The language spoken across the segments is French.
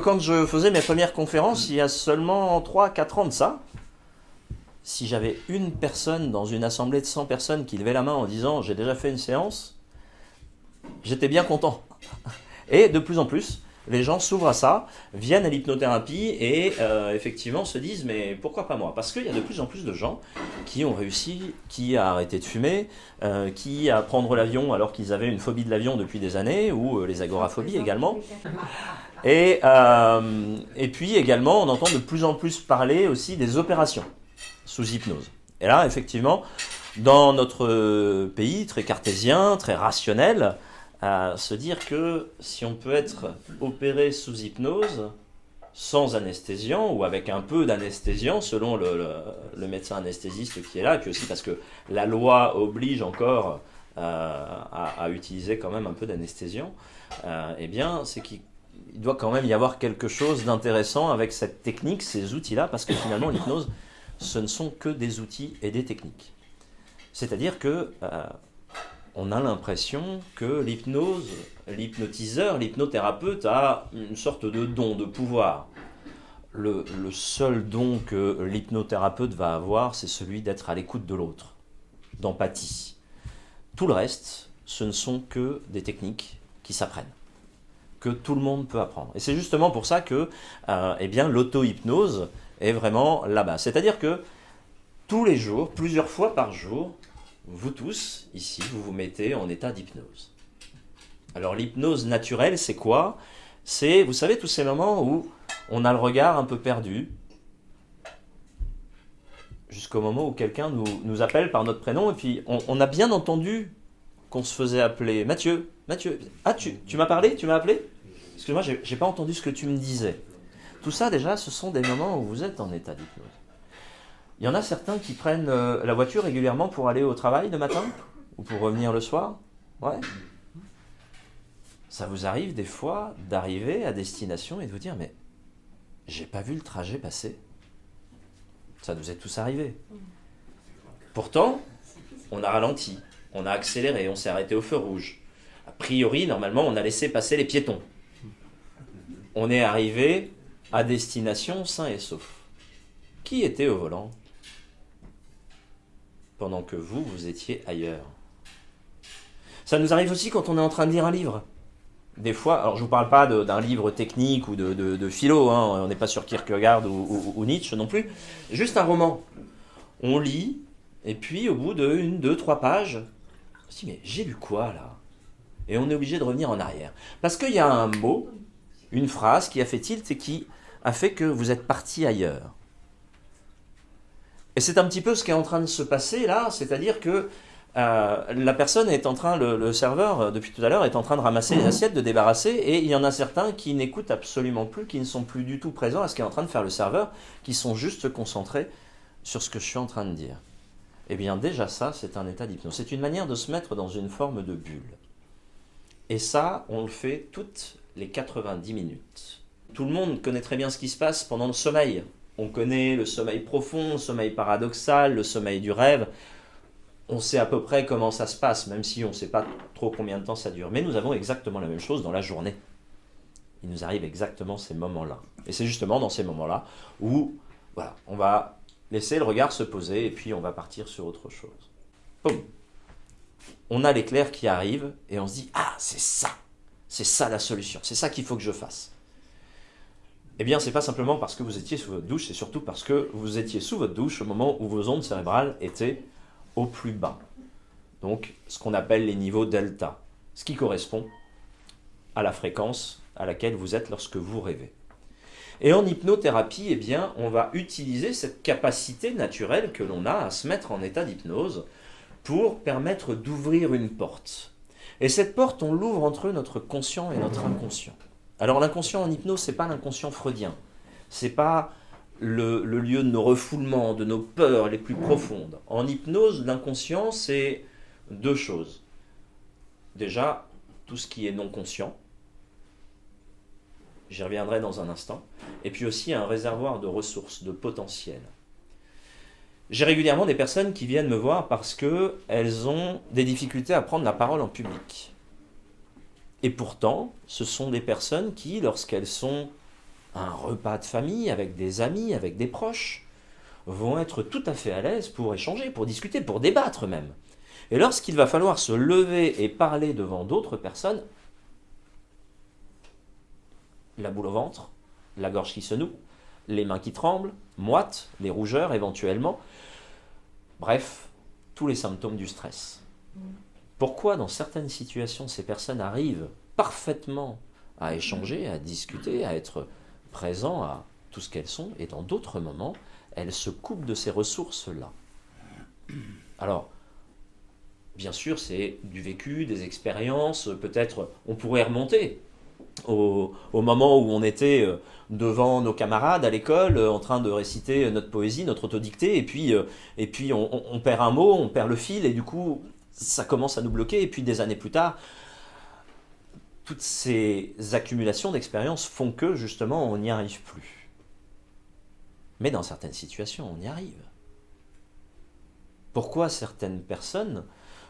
Quand je faisais mes premières conférences, il y a seulement 3-4 ans de ça, si j'avais une personne dans une assemblée de 100 personnes qui levait la main en disant « j'ai déjà fait une séance », j'étais bien content. Et de plus en plus, les gens s'ouvrent à ça, viennent à l'hypnothérapie et effectivement se disent « mais pourquoi pas moi ?» Parce qu'il y a de plus en plus de gens qui ont réussi, qui a arrêté de fumer, qui a prendre l'avion alors qu'ils avaient une phobie de l'avion depuis des années, ou les agoraphobies également. Et puis également, on entend de plus en plus parler aussi des opérations sous hypnose. Et là, effectivement, dans notre pays très cartésien, très rationnel, se dire que si on peut être opéré sous hypnose, sans anesthésiant ou avec un peu d'anesthésiant, selon le médecin anesthésiste qui est là, et puis aussi parce que la loi oblige encore à utiliser quand même un peu d'anesthésiant, eh bien, c'est qu'il doit quand même y avoir quelque chose d'intéressant avec cette technique, ces outils-là, parce que finalement, l'hypnose, ce ne sont que des outils et des techniques. C'est-à-dire que on a l'impression que l'hypnose, l'hypnotiseur, l'hypnothérapeute a une sorte de don, de pouvoir. Le seul don que l'hypnothérapeute va avoir, c'est celui d'être à l'écoute de l'autre, d'empathie. Tout le reste, ce ne sont que des techniques qui s'apprennent, que tout le monde peut apprendre. Et c'est justement pour ça que eh bien, l'auto-hypnose est vraiment là-bas. C'est-à-dire que tous les jours, plusieurs fois par jour, vous tous, ici, vous vous mettez en état d'hypnose. Alors l'hypnose naturelle, c'est quoi? C'est, vous savez, tous ces moments où on a le regard un peu perdu, jusqu'au moment où quelqu'un nous appelle par notre prénom, et puis on a bien entendu qu'on se faisait appeler Mathieu. Mathieu, ah tu m'as parlé? Tu m'as appelé? Excuse-moi, j'ai pas entendu ce que tu me disais. Tout ça, déjà, ce sont des moments où vous êtes en état d'hypnose. Il y en a certains qui prennent la voiture régulièrement pour aller au travail le matin ou pour revenir le soir. Ouais. Ça vous arrive des fois d'arriver à destination et de vous dire « mais j'ai pas vu le trajet passer ». Ça nous est tous arrivé. Pourtant, on a ralenti, on a accéléré, on s'est arrêté au feu rouge. A priori, normalement, on a laissé passer les piétons. On est arrivé à destination sain et sauf. Qui était au volant pendant que vous étiez ailleurs? Ça nous arrive aussi quand on est en train de lire un livre. Des fois, alors je ne vous parle pas d'un livre technique ou de philo, hein, on n'est pas sur Kierkegaard ou Nietzsche non plus, juste un roman. On lit, et puis au bout de 1, 2, 3 pages, on se dit mais j'ai lu quoi là? Et on est obligé de revenir en arrière. Parce qu'il y a un mot, une phrase qui a fait tilt et qui a fait que vous êtes parti ailleurs. Et c'est un petit peu ce qui est en train de se passer là, c'est-à-dire que la personne est en train, le serveur depuis tout à l'heure est en train de ramasser les assiettes, de débarrasser, et il y en a certains qui n'écoutent absolument plus, qui ne sont plus du tout présents à ce qu'est en train de faire le serveur, qui sont juste concentrés sur ce que je suis en train de dire. Eh bien déjà ça, c'est un état d'hypnose. C'est une manière de se mettre dans une forme de bulle. Et ça, on le fait toutes les 90 minutes. Tout le monde connaît très bien ce qui se passe pendant le sommeil. On connaît le sommeil profond, le sommeil paradoxal, le sommeil du rêve. On sait à peu près comment ça se passe, même si on ne sait pas trop combien de temps ça dure. Mais nous avons exactement la même chose dans la journée. Il nous arrive exactement ces moments-là. Et c'est justement dans ces moments-là où voilà, on va laisser le regard se poser et puis on va partir sur autre chose. Boum. On a l'éclair qui arrive et on se dit « Ah, c'est ça la solution, c'est ça qu'il faut que je fasse ». Eh bien, ce n'est pas simplement parce que vous étiez sous votre douche, c'est surtout parce que vous étiez sous votre douche au moment où vos ondes cérébrales étaient au plus bas. Donc, ce qu'on appelle les niveaux delta, ce qui correspond à la fréquence à laquelle vous êtes lorsque vous rêvez. Et en hypnothérapie, eh bien, on va utiliser cette capacité naturelle que l'on a à se mettre en état d'hypnose pour permettre d'ouvrir une porte. Et cette porte, on l'ouvre entre notre conscient et notre inconscient. Alors l'inconscient en hypnose, ce n'est pas l'inconscient freudien. Ce n'est pas le lieu de nos refoulements, de nos peurs les plus profondes. En hypnose, l'inconscient, c'est 2 choses. Déjà, tout ce qui est non conscient. J'y reviendrai dans un instant. Et puis aussi un réservoir de ressources, de potentiel. J'ai régulièrement des personnes qui viennent me voir parce qu'elles ont des difficultés à prendre la parole en public. Et pourtant, ce sont des personnes qui, lorsqu'elles sont un repas de famille avec des amis, avec des proches, vont être tout à fait à l'aise pour échanger, pour discuter, pour débattre même. Et lorsqu'il va falloir se lever et parler devant d'autres personnes, la boule au ventre, la gorge qui se noue, les mains qui tremblent, moites, les rougeurs éventuellement, bref, tous les symptômes du stress. Pourquoi dans certaines situations ces personnes arrivent parfaitement à échanger, à discuter, à être présents à tout ce qu'elles sont, et dans d'autres moments, elles se coupent de ces ressources-là. Alors, bien sûr, c'est du vécu, des expériences, peut-être on pourrait remonter au moment où on était devant nos camarades à l'école, en train de réciter notre poésie, notre autodictée, et puis on perd un mot, on perd le fil, et du coup, ça commence à nous bloquer, et puis des années plus tard, toutes ces accumulations d'expériences font que, justement, on n'y arrive plus. Mais dans certaines situations, on y arrive. Pourquoi certaines personnes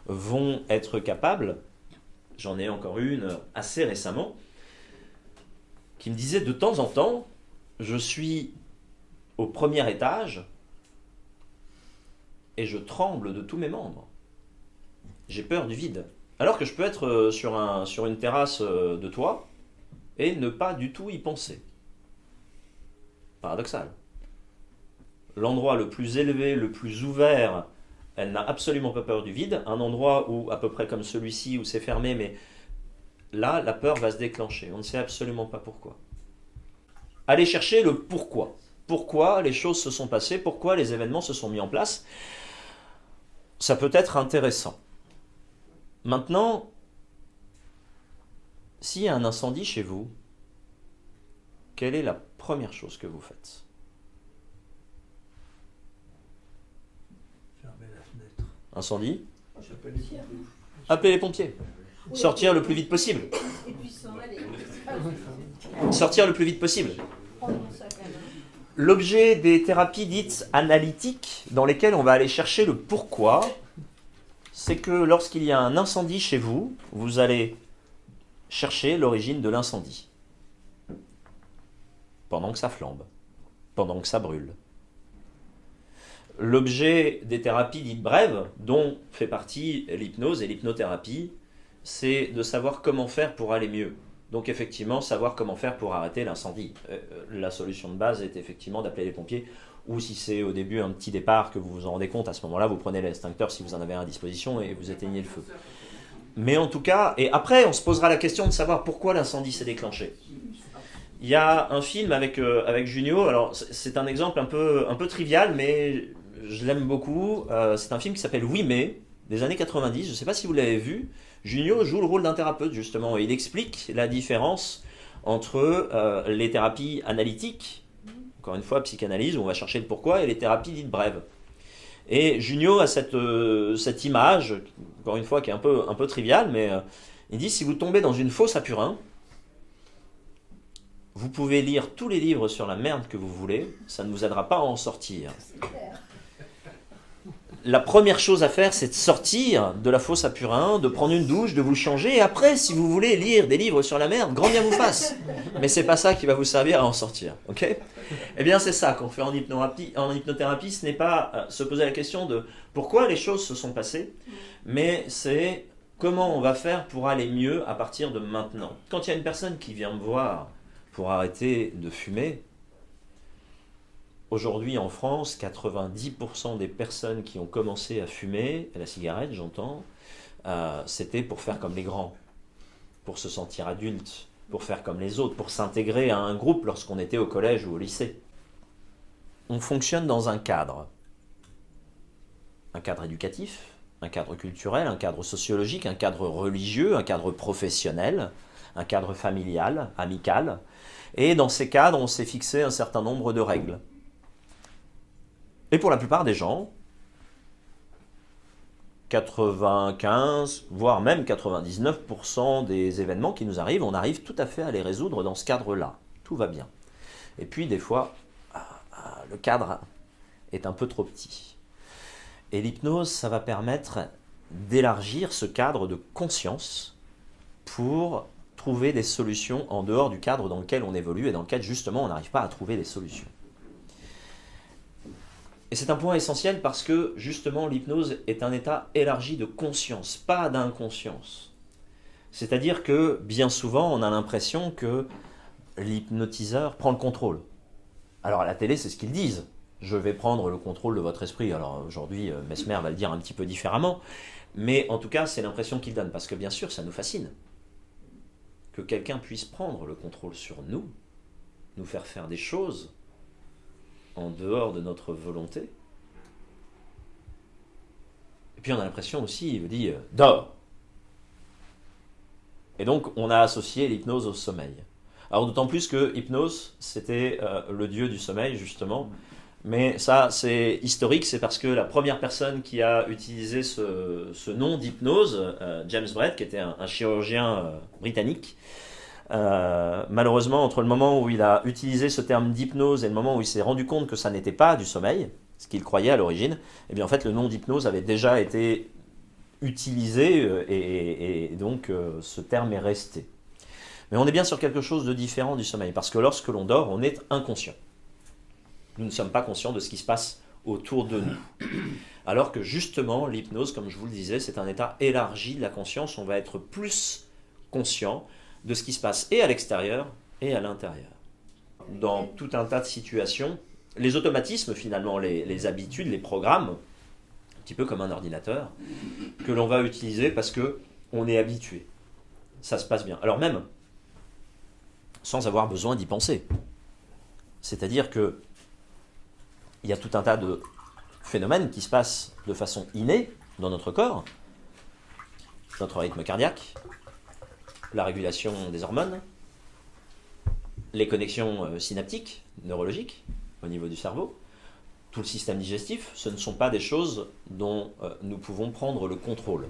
vont être capables, j'en ai encore une assez récemment, qui me disait de temps en temps, je suis au premier étage et je tremble de tous mes membres. J'ai peur du vide. Alors que je peux être sur une terrasse de toit et ne pas du tout y penser. Paradoxal. L'endroit le plus élevé, le plus ouvert, elle n'a absolument pas peur du vide. Un endroit où, à peu près comme celui-ci, où c'est fermé, mais là, la peur va se déclencher. On ne sait absolument pas pourquoi. Allez chercher le pourquoi. Pourquoi les choses se sont passées, pourquoi les événements se sont mis en place. Ça peut être intéressant. Maintenant, s'il y a un incendie chez vous, quelle est la première chose que vous faites ? Fermer la fenêtre. Incendie ? J'appelle les pompiers. Appelez les pompiers. Sortir le plus vite possible. Et puis s'en aller. Sortir le plus vite possible. L'objet des thérapies dites analytiques, dans lesquelles on va aller chercher le pourquoi, c'est que lorsqu'il y a un incendie chez vous, vous allez chercher l'origine de l'incendie. Pendant que ça flambe, pendant que ça brûle. L'objet des thérapies dites brèves, dont fait partie l'hypnose et l'hypnothérapie, c'est de savoir comment faire pour aller mieux. Donc effectivement, savoir comment faire pour arrêter l'incendie. La solution de base est effectivement d'appeler les pompiers, ou si c'est au début un petit départ que vous vous en rendez compte, à ce moment-là, vous prenez l'extincteur si vous en avez un à disposition et vous éteignez le feu. Mais en tout cas, et après on se posera la question de savoir pourquoi l'incendie s'est déclenché. Il y a un film avec Junio, alors c'est un exemple un peu trivial, mais je l'aime beaucoup. C'est un film qui s'appelle Oui mais, des années 90, je ne sais pas si vous l'avez vu. Junio joue le rôle d'un thérapeute justement, et il explique la différence entre les thérapies analytiques, encore une fois psychanalyse où on va chercher le pourquoi, et les thérapies dites brèves. Et Junio a cette image, encore une fois qui est un peu triviale, mais il dit si vous tombez dans une fosse à purin, vous pouvez lire tous les livres sur la merde que vous voulez, ça ne vous aidera pas à en sortir. La première chose à faire, c'est de sortir de la fosse à purin, de prendre une douche, de vous changer, et après, si vous voulez lire des livres sur la merde, grand bien vous fasse. Mais c'est pas ça qui va vous servir à en sortir, ok ? Eh bien, c'est ça qu'on fait en hypnothérapie, ce n'est pas se poser la question de pourquoi les choses se sont passées, mais c'est comment on va faire pour aller mieux à partir de maintenant. Quand il y a une personne qui vient me voir pour arrêter de fumer, aujourd'hui en France, 90% des personnes qui ont commencé à fumer, la cigarette j'entends, c'était pour faire comme les grands, pour se sentir adulte, pour faire comme les autres, pour s'intégrer à un groupe lorsqu'on était au collège ou au lycée. On fonctionne dans un cadre éducatif, un cadre culturel, un cadre sociologique, un cadre religieux, un cadre professionnel, un cadre familial, amical, et dans ces cadres, on s'est fixé un certain nombre de règles. Et pour la plupart des gens, 95, voire même 99% des événements qui nous arrivent, on arrive tout à fait à les résoudre dans ce cadre-là. Tout va bien. Et puis des fois, le cadre est un peu trop petit. Et l'hypnose, ça va permettre d'élargir ce cadre de conscience pour trouver des solutions en dehors du cadre dans lequel on évolue et dans lequel justement on n'arrive pas à trouver des solutions. Et c'est un point essentiel parce que justement l'hypnose est un état élargi de conscience, pas d'inconscience. C'est-à-dire que bien souvent on a l'impression que l'hypnotiseur prend le contrôle. Alors à la télé c'est ce qu'ils disent, je vais prendre le contrôle de votre esprit. Alors aujourd'hui Mesmer va le dire un petit peu différemment, mais en tout cas c'est l'impression qu'il donne, parce que bien sûr ça nous fascine que quelqu'un puisse prendre le contrôle sur nous, nous faire faire des choses en dehors de notre volonté. Et puis on a l'impression aussi, il me dit dors. Et donc on a associé l'hypnose au sommeil. Alors d'autant plus que Hypnos, c'était le dieu du sommeil justement. Mais ça c'est historique, c'est parce que la première personne qui a utilisé ce nom d'hypnose, James Brett, qui était un chirurgien britannique, malheureusement entre le moment où il a utilisé ce terme d'hypnose et le moment où il s'est rendu compte que ça n'était pas du sommeil, ce qu'il croyait à l'origine, eh bien en fait le nom d'hypnose avait déjà été utilisé et donc ce terme est resté. Mais on est bien sur quelque chose de différent du sommeil, parce que lorsque l'on dort, on est inconscient. Nous ne sommes pas conscients de ce qui se passe autour de nous. Alors que justement, l'hypnose, comme je vous le disais, c'est un état élargi de la conscience. On va être plus conscient de ce qui se passe et à l'extérieur et à l'intérieur. Dans tout un tas de situations, les automatismes finalement, les habitudes, les programmes, un petit peu comme un ordinateur, que l'on va utiliser parce qu'on est habitué. Ça se passe bien. Alors même, sans avoir besoin d'y penser. C'est-à-dire que il y a tout un tas de phénomènes qui se passent de façon innée dans notre corps. Notre rythme cardiaque, la régulation des hormones, les connexions synaptiques, neurologiques au niveau du cerveau, tout le système digestif, ce ne sont pas des choses dont nous pouvons prendre le contrôle.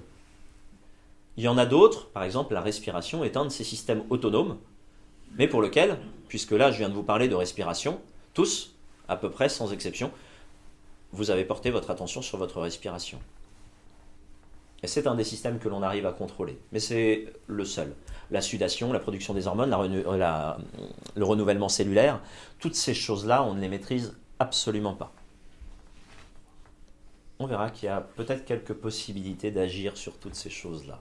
Il y en a d'autres, par exemple la respiration est un de ces systèmes autonomes, mais pour lequel, puisque là je viens de vous parler de respiration, tous, à peu près sans exception, vous avez porté votre attention sur votre respiration. Et c'est un des systèmes que l'on arrive à contrôler, mais c'est le seul. La sudation, la production des hormones, le renouvellement cellulaire, toutes ces choses-là, on ne les maîtrise absolument pas. On verra qu'il y a peut-être quelques possibilités d'agir sur toutes ces choses-là.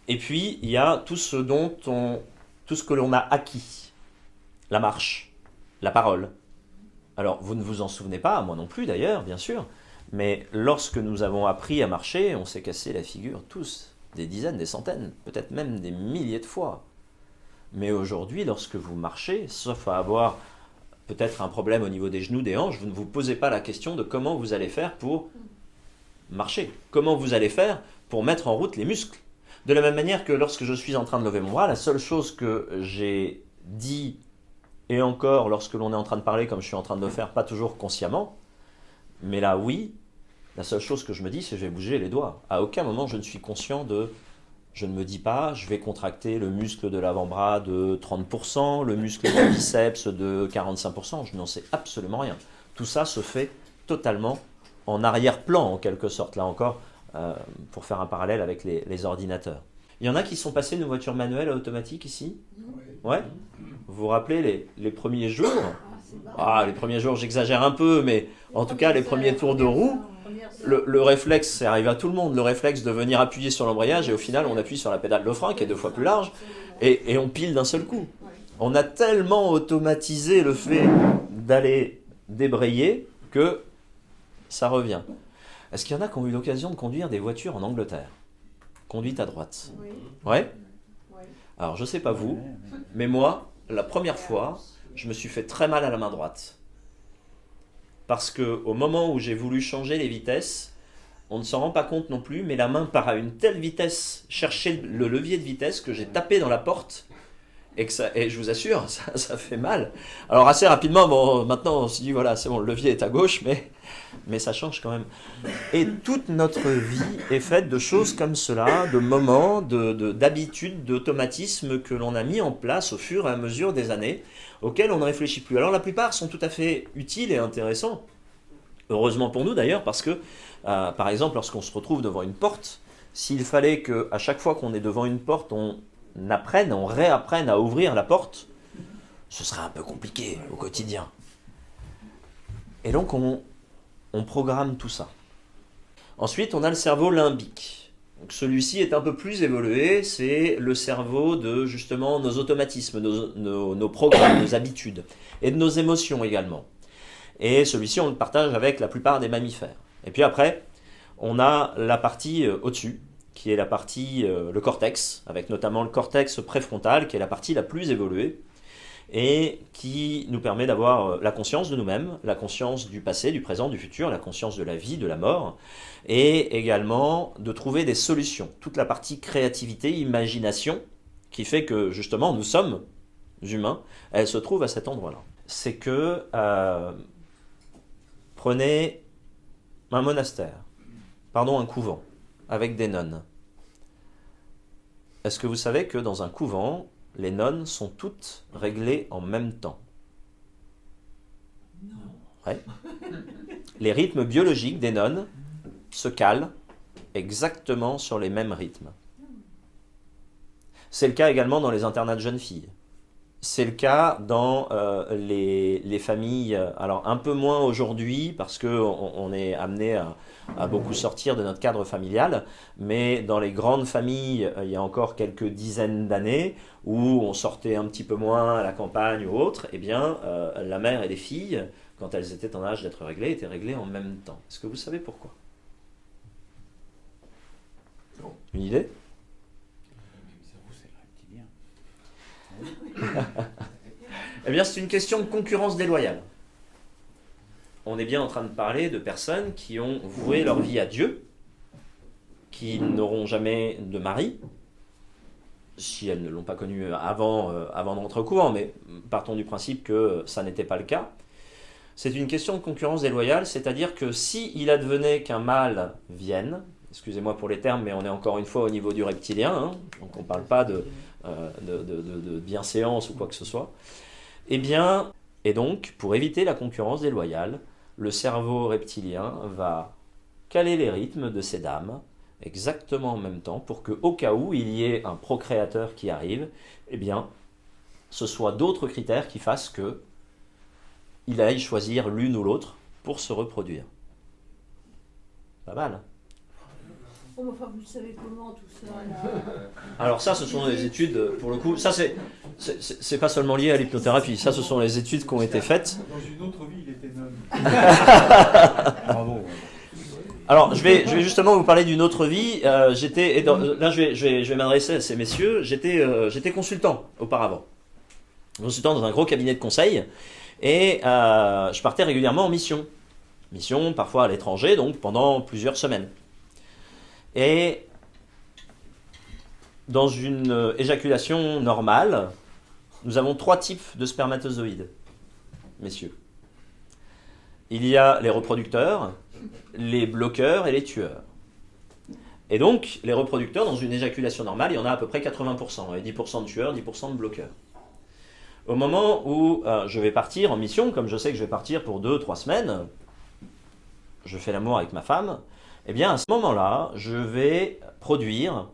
Et puis, il y a tout ce que l'on a acquis. La marche, la parole. Alors, vous ne vous en souvenez pas, moi non plus d'ailleurs, bien sûr, mais lorsque nous avons appris à marcher, on s'est cassé la figure tous, des dizaines, des centaines, peut-être même des milliers de fois. Mais aujourd'hui, lorsque vous marchez, sauf à avoir peut-être un problème au niveau des genoux, des hanches, vous ne vous posez pas la question de comment vous allez faire pour marcher, comment vous allez faire pour mettre en route les muscles. De la même manière que lorsque je suis en train de lever mon bras, la seule chose que j'ai dit, et encore lorsque l'on est en train de parler comme je suis en train de le faire, pas toujours consciemment, mais là oui, la seule chose que je me dis c'est je vais bouger les doigts. À aucun moment je ne suis conscient je ne me dis pas je vais contracter le muscle de l'avant-bras de 30%, le muscle du biceps de 45%, je n'en sais absolument rien. Tout ça se fait totalement en arrière-plan en quelque sorte, là encore, pour faire un parallèle avec les ordinateurs. Il y en a qui sont passés de voitures manuelles à automatique ici ? Ouais. Vous vous rappelez les premiers jours ? Les premiers jours, j'exagère un peu, mais en tout cas, les premiers tours de roue, le réflexe, c'est arrivé à tout le monde, le réflexe de venir appuyer sur l'embrayage, et au final, on appuie sur la pédale de frein, qui est 2 fois plus large, et on pile d'un seul coup. On a tellement automatisé le fait d'aller débrayer que ça revient. Est-ce qu'il y en a qui ont eu l'occasion de conduire des voitures en Angleterre ? Conduite à droite. Oui. Ouais ? Alors, je ne sais pas vous, mais moi, la première fois, je me suis fait très mal à la main droite. Parce qu'au moment où j'ai voulu changer les vitesses, on ne s'en rend pas compte non plus, mais la main part à une telle vitesse chercher le levier de vitesse que j'ai tapé dans la porte et je vous assure, ça fait mal. Alors assez rapidement, maintenant on se dit voilà, c'est bon, le levier est à gauche, mais ça change quand même. Et toute notre vie est faite de choses comme cela, de moments, d'habitudes, d'automatismes que l'on a mis en place au fur et à mesure des années, auxquels on ne réfléchit plus. Alors la plupart sont tout à fait utiles et intéressants, heureusement pour nous d'ailleurs, parce que par exemple lorsqu'on se retrouve devant une porte, s'il fallait qu'à chaque fois qu'on est devant une porte, on apprenne, on réapprenne à ouvrir la porte, ce serait un peu compliqué au quotidien. Et donc on programme tout ça. Ensuite, on a le cerveau limbique. Donc celui-ci est un peu plus évolué, c'est le cerveau de justement nos automatismes, nos programmes, nos habitudes, et de nos émotions également. Et celui-ci, on le partage avec la plupart des mammifères. Et puis après, on a la partie au-dessus, qui est la partie, le cortex, avec notamment le cortex préfrontal, qui est la partie la plus évoluée, et qui nous permet d'avoir la conscience de nous-mêmes, la conscience du passé, du présent, du futur, la conscience de la vie, de la mort, et également de trouver des solutions. Toute la partie créativité, imagination, qui fait que justement nous sommes humains, elle se trouve à cet endroit-là. C'est que prenez un monastère, un couvent, avec des nonnes. Est-ce que vous savez que dans un couvent, les nonnes sont toutes réglées en même temps? Non. Ouais. Les rythmes biologiques des nonnes se calent exactement sur les mêmes rythmes. C'est le cas également dans les internats de jeunes filles. C'est le cas dans les familles, alors un peu moins aujourd'hui parce qu'on est amené à beaucoup sortir de notre cadre familial, mais dans les grandes familles, il y a encore quelques dizaines d'années où on sortait un petit peu moins à la campagne ou autre, eh bien la mère et les filles, quand elles étaient en âge d'être réglées, étaient réglées en même temps. Est-ce que vous savez pourquoi? Une idée? Eh bien, c'est une question de concurrence déloyale. On est bien en train de parler de personnes qui ont voué leur vie à Dieu, qui n'auront jamais de mari, si elles ne l'ont pas connu avant de rentrer au couvent, mais partons du principe que ça n'était pas le cas. C'est une question de concurrence déloyale, c'est-à-dire que s'il advenait qu'un mâle vienne, excusez-moi pour les termes, mais on est encore une fois au niveau du reptilien, hein, donc on ne parle pas de bienséance ou quoi que ce soit, eh bien, et donc, pour éviter la concurrence déloyale, le cerveau reptilien va caler les rythmes de ces dames exactement en même temps pour qu'au cas où il y ait un procréateur qui arrive, eh bien, ce soit d'autres critères qui fassent que il aille choisir l'une ou l'autre pour se reproduire. Pas mal. Oh, enfin, vous savez comment tout ça là. Alors ça, ce sont des études, pour le coup, ça c'est pas seulement lié à l'hypnothérapie, ça ce sont les études qui ont été faites. Dans une autre vie, il était nonne. Bravo. Alors je vais justement vous parler d'une autre vie. Là je vais m'adresser à ces messieurs. J'étais consultant auparavant, consultant dans un gros cabinet de conseil, et je partais régulièrement en mission parfois à l'étranger, donc pendant plusieurs semaines. Et dans une éjaculation normale, nous avons 3 types de spermatozoïdes, messieurs. Il y a les reproducteurs, les bloqueurs et les tueurs. Et donc, les reproducteurs, dans une éjaculation normale, il y en a à peu près 80%, et 10% de tueurs, 10% de bloqueurs. Au moment où je vais partir en mission, comme je sais que je vais partir pour 2-3 semaines, je fais l'amour avec ma femme, eh bien à ce moment-là, je vais produire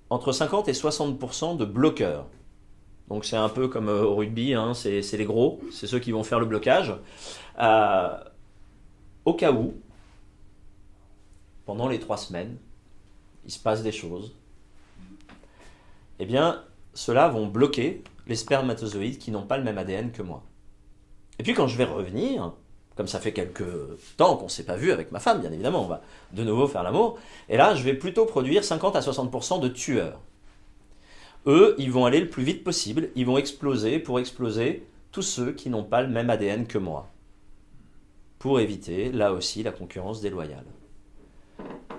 entre 50 et 60% de bloqueurs. Donc c'est un peu comme au rugby, hein, c'est les gros, c'est ceux qui vont faire le blocage. Au cas où, pendant les 3 semaines, il se passe des choses, eh bien ceux-là vont bloquer les spermatozoïdes qui n'ont pas le même ADN que moi. Et puis quand je vais revenir, comme ça fait quelques temps qu'on ne s'est pas vu avec ma femme, bien évidemment, on va de nouveau faire l'amour, et là je vais plutôt produire 50 à 60% de tueurs. Eux, ils vont aller le plus vite possible, ils vont exploser tous ceux qui n'ont pas le même ADN que moi, pour éviter, là aussi, la concurrence déloyale.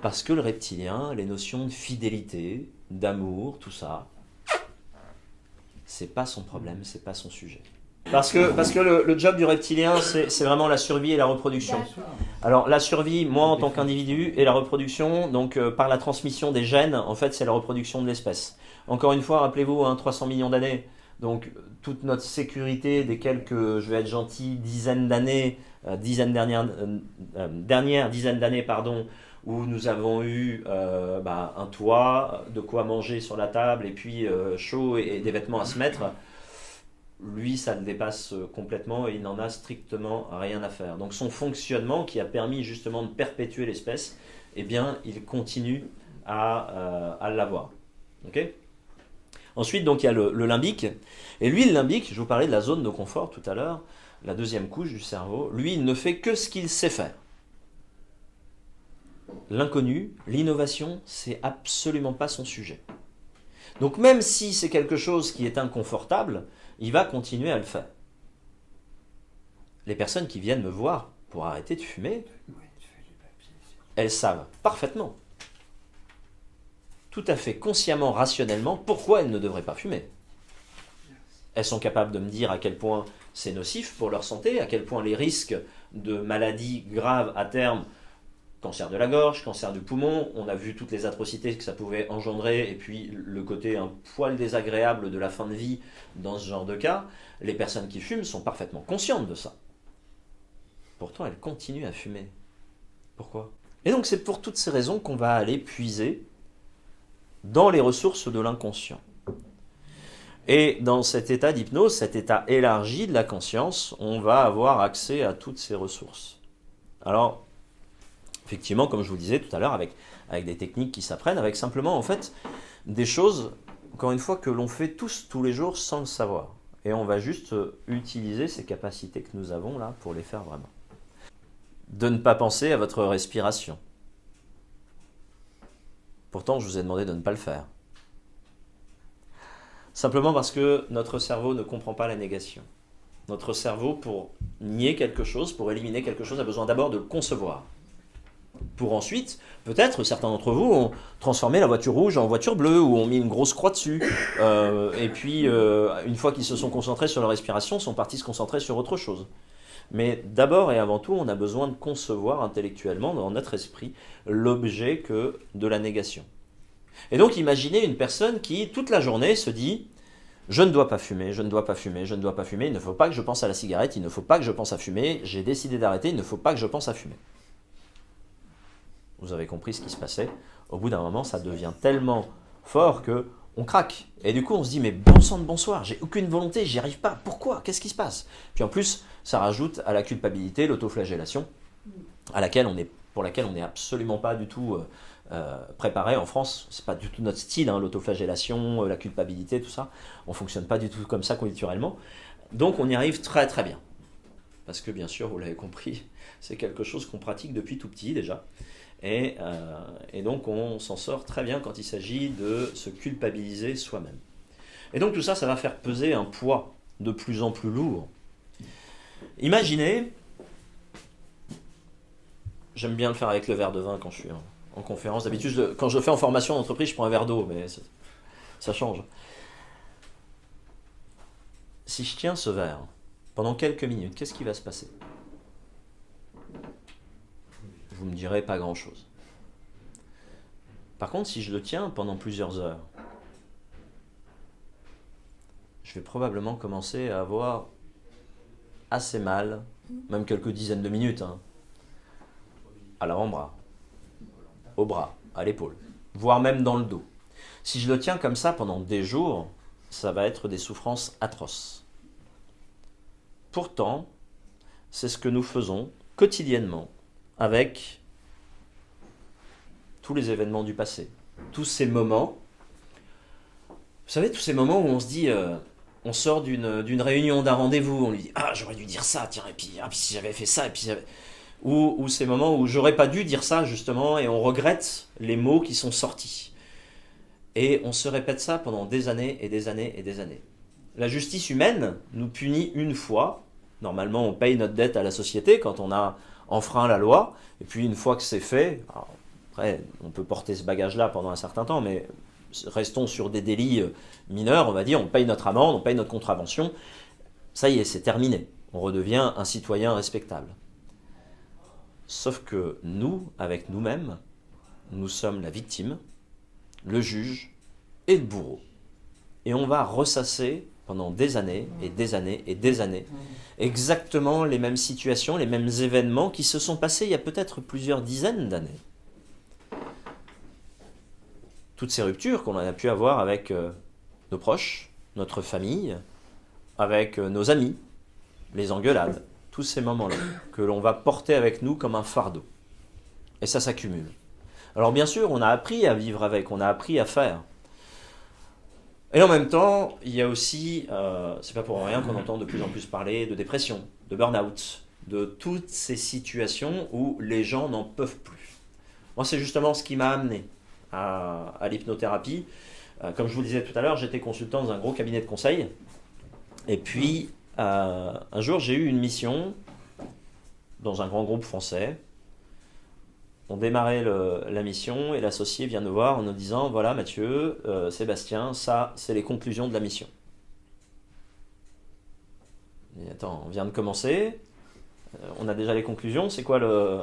Parce que le reptilien, les notions de fidélité, d'amour, tout ça, c'est pas son problème, c'est pas son sujet. Parce que le job du reptilien, c'est vraiment la survie et la reproduction. Alors la survie, moi en tant qu'individu, et la reproduction, donc par la transmission des gènes, en fait c'est la reproduction de l'espèce. Encore une fois, rappelez-vous, 300 millions d'années, donc toute notre sécurité des quelques, je vais être gentil, dizaines d'années, dernière dizaine d'années, où nous avons eu un toit, de quoi manger sur la table, et puis chaud et des vêtements à se mettre, lui, ça le dépasse complètement et il n'en a strictement rien à faire. Donc son fonctionnement, qui a permis justement de perpétuer l'espèce, eh bien, il continue à l'avoir. Okay. Ensuite, donc, il y a le limbique. Et lui, le limbique, je vous parlais de la zone de confort tout à l'heure, la deuxième couche du cerveau, lui, il ne fait que ce qu'il sait faire. L'inconnu, l'innovation, c'est absolument pas son sujet. Donc même si c'est quelque chose qui est inconfortable, il va continuer à le faire. Les personnes qui viennent me voir pour arrêter de fumer, elles savent parfaitement, tout à fait consciemment, rationnellement, pourquoi elles ne devraient pas fumer. Elles sont capables de me dire à quel point c'est nocif pour leur santé, à quel point les risques de maladies graves à terme, cancer de la gorge, cancer du poumon, on a vu toutes les atrocités que ça pouvait engendrer, et puis le côté un poil désagréable de la fin de vie dans ce genre de cas, les personnes qui fument sont parfaitement conscientes de ça. Pourtant, elles continuent à fumer. Pourquoi ? Et donc c'est pour toutes ces raisons qu'on va aller puiser dans les ressources de l'inconscient. Et dans cet état d'hypnose, cet état élargi de la conscience, on va avoir accès à toutes ces ressources. Alors, effectivement, comme je vous le disais tout à l'heure, avec des techniques qui s'apprennent, avec simplement, en fait, des choses, encore une fois, que l'on fait tous les jours sans le savoir. Et on va juste utiliser ces capacités que nous avons là pour les faire vraiment. De ne pas penser à votre respiration. Pourtant, je vous ai demandé de ne pas le faire. Simplement parce que notre cerveau ne comprend pas la négation. Notre cerveau, pour nier quelque chose, pour éliminer quelque chose, a besoin d'abord de le concevoir. Pour ensuite, peut-être, certains d'entre vous ont transformé la voiture rouge en voiture bleue ou ont mis une grosse croix dessus. Et puis, une fois qu'ils se sont concentrés sur leur respiration, sont partis se concentrer sur autre chose. Mais d'abord et avant tout, on a besoin de concevoir intellectuellement, dans notre esprit, l'objet que de la négation. Et donc, imaginez une personne qui, toute la journée, se dit « Je ne dois pas fumer, je ne dois pas fumer, je ne dois pas fumer, il ne faut pas que je pense à la cigarette, il ne faut pas que je pense à fumer, j'ai décidé d'arrêter, il ne faut pas que je pense à fumer. » Vous avez compris ce qui se passait. Au bout d'un moment, ça devient tellement fort qu'on craque. Et du coup, on se dit « Mais bon sang de bonsoir, j'ai aucune volonté, j'y arrive pas, pourquoi ? Qu'est-ce qui se passe ?» Puis en plus, ça rajoute à la culpabilité, l'autoflagellation, pour laquelle on n'est absolument pas du tout préparé en France. C'est pas du tout notre style, hein, l'autoflagellation, la culpabilité, tout ça. On fonctionne pas du tout comme ça culturellement. Donc on y arrive très très bien. Parce que bien sûr, vous l'avez compris, c'est quelque chose qu'on pratique depuis tout petit déjà. Et donc on s'en sort très bien quand il s'agit de se culpabiliser soi-même. Et donc tout ça, ça va faire peser un poids de plus en plus lourd. Imaginez, j'aime bien le faire avec le verre de vin quand je suis en conférence. D'habitude, quand je le fais en formation d'entreprise, je prends un verre d'eau, mais ça change. Si je tiens ce verre pendant quelques minutes, qu'est-ce qui va se passer ? Vous me direz pas grand-chose. Par contre, si je le tiens pendant plusieurs heures, je vais probablement commencer à avoir assez mal, même quelques dizaines de minutes, à l'avant-bras, au bras, à l'épaule, voire même dans le dos. Si je le tiens comme ça pendant des jours, ça va être des souffrances atroces. Pourtant, c'est ce que nous faisons quotidiennement avec tous les événements du passé, tous ces moments. Vous savez, tous ces moments où on se dit, on sort d'une réunion, d'un rendez-vous, on lui dit « Ah, j'aurais dû dire ça, tiens, et puis si j'avais fait ça, et puis ou ces moments où j'aurais pas dû dire ça, justement, et on regrette les mots qui sont sortis. Et on se répète ça pendant des années et des années et des années. La justice humaine nous punit une fois. Normalement, on paye notre dette à la société quand on a enfreint la loi. Et puis, une fois que c'est fait, alors, après, on peut porter ce bagage-là pendant un certain temps, mais restons sur des délits mineurs, on va dire, on paye notre amende, on paye notre contravention. Ça y est, c'est terminé. On redevient un citoyen respectable. Sauf que nous, avec nous-mêmes, nous sommes la victime, le juge et le bourreau. Et on va ressasser pendant des années et des années et des années exactement les mêmes situations, les mêmes événements qui se sont passés il y a peut-être plusieurs dizaines d'années. toutes ces ruptures qu'on a pu avoir avec nos proches, notre famille, avec nos amis, les engueulades, tous ces moments-là que l'on va porter avec nous comme un fardeau. Et ça s'accumule. Alors bien sûr, on a appris à vivre avec, on a appris à faire. Et en même temps, il y a aussi, c'est pas pour rien qu'on entend de plus en plus parler de dépression, de burn-out, de toutes ces situations où les gens n'en peuvent plus. Moi, c'est justement ce qui m'a amené à l'hypnothérapie. Comme je vous le disais tout à l'heure, j'étais consultant dans un gros cabinet de conseil. Et puis, un jour, j'ai eu une mission dans un grand groupe français. On démarrait la mission et l'associé vient nous voir en nous disant « Voilà Mathieu, Sébastien, ça c'est les conclusions de la mission. » Et attends, on vient de commencer, on a déjà les conclusions, c'est quoi le...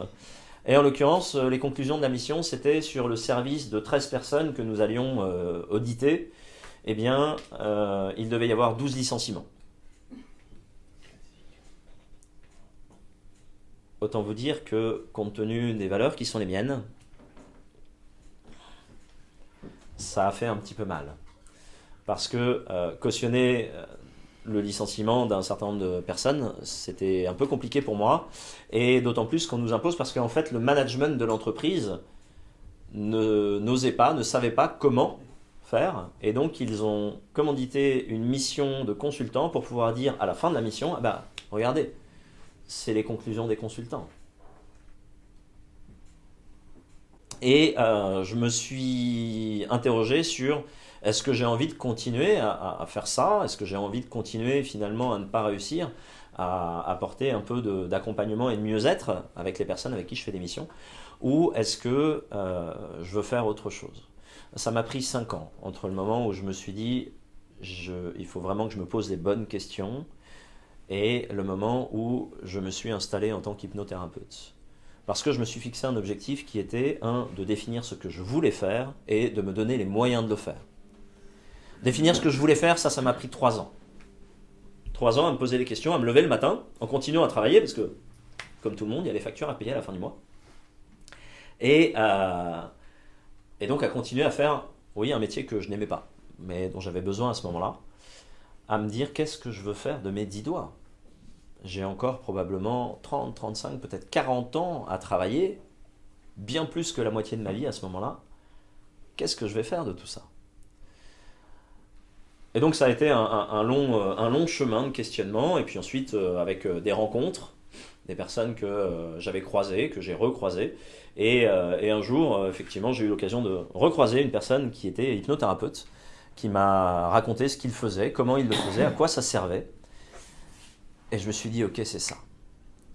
Et en l'occurrence, les conclusions de la mission, c'était sur le service de 13 personnes que nous allions auditer. Eh bien, il devait y avoir 12 licenciements. Autant vous dire que, compte tenu des valeurs qui sont les miennes, ça a fait un petit peu mal. Parce que cautionner le licenciement d'un certain nombre de personnes, c'était un peu compliqué pour moi. Et d'autant plus qu'on nous impose, parce qu'en fait, le management de l'entreprise n'osait pas, ne savait pas comment faire. Et donc, ils ont commandité une mission de consultant pour pouvoir dire à la fin de la mission, ah ben, regardez, c'est les conclusions des consultants. Et je me suis interrogé sur est-ce que j'ai envie de continuer à faire ça? Est-ce que j'ai envie de continuer finalement à ne pas réussir à apporter un peu d'accompagnement et de mieux-être avec les personnes avec qui je fais des missions? Ou est-ce que je veux faire autre chose? Ça m'a pris 5 ans entre le moment où je me suis dit il faut vraiment que je me pose les bonnes questions et le moment où je me suis installé en tant qu'hypnothérapeute. Parce que je me suis fixé un objectif qui était, de définir ce que je voulais faire et de me donner les moyens de le faire. Définir ce que je voulais faire, ça m'a pris 3 ans. 3 ans à me poser les questions, à me lever le matin, en continuant à travailler, parce que, comme tout le monde, il y a les factures à payer à la fin du mois. Et donc à continuer à faire, oui, un métier que je n'aimais pas, mais dont j'avais besoin à ce moment-là, à me dire qu'est-ce que je veux faire de mes 10 doigts. J'ai encore probablement 30, 35, peut-être 40 ans à travailler, bien plus que la moitié de ma vie à ce moment-là. Qu'est-ce que je vais faire de tout ça? Et donc ça a été un long chemin de questionnement, et puis ensuite avec des rencontres, des personnes que j'avais croisées, que j'ai recroisées, et un jour, effectivement, j'ai eu l'occasion de recroiser une personne qui était hypnothérapeute, qui m'a raconté ce qu'il faisait, comment il le faisait, à quoi ça servait. Et je me suis dit, ok, c'est ça.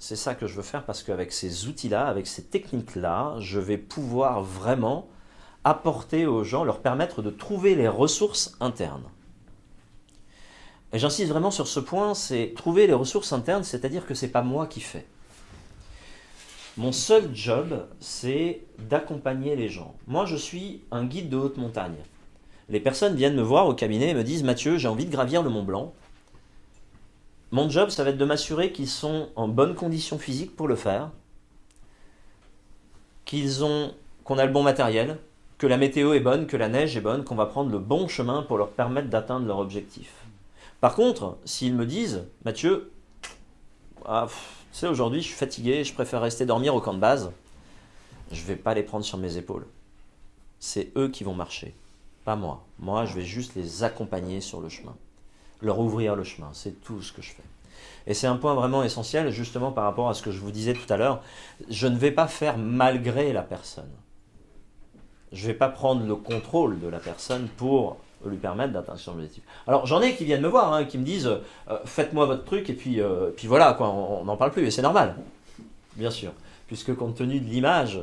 C'est ça que je veux faire parce qu'avec ces outils-là, avec ces techniques-là, je vais pouvoir vraiment apporter aux gens, leur permettre de trouver les ressources internes. Et j'insiste vraiment sur ce point, c'est trouver les ressources internes, c'est-à-dire que ce n'est pas moi qui fais. Mon seul job, c'est d'accompagner les gens. Moi, je suis un guide de haute montagne. Les personnes viennent me voir au cabinet et me disent « Mathieu, j'ai envie de gravir le Mont Blanc. » Mon job, ça va être de m'assurer qu'ils sont en bonne condition physique pour le faire, qu'on a le bon matériel, que la météo est bonne, que la neige est bonne, qu'on va prendre le bon chemin pour leur permettre d'atteindre leur objectif. Par contre, s'ils me disent « Mathieu, tu sais, aujourd'hui je suis fatigué, je préfère rester dormir au camp de base », je ne vais pas les prendre sur mes épaules. C'est eux qui vont marcher, pas moi. Moi, je vais juste les accompagner sur le chemin, leur ouvrir le chemin, c'est tout ce que je fais. Et c'est un point vraiment essentiel, justement par rapport à ce que je vous disais tout à l'heure, je ne vais pas faire malgré la personne. Je ne vais pas prendre le contrôle de la personne pour lui permettre d'atteindre son objectif. Alors j'en ai qui viennent me voir, qui me disent faites-moi votre truc et puis voilà, quoi, on n'en parle plus, et c'est normal, bien sûr, puisque compte tenu de l'image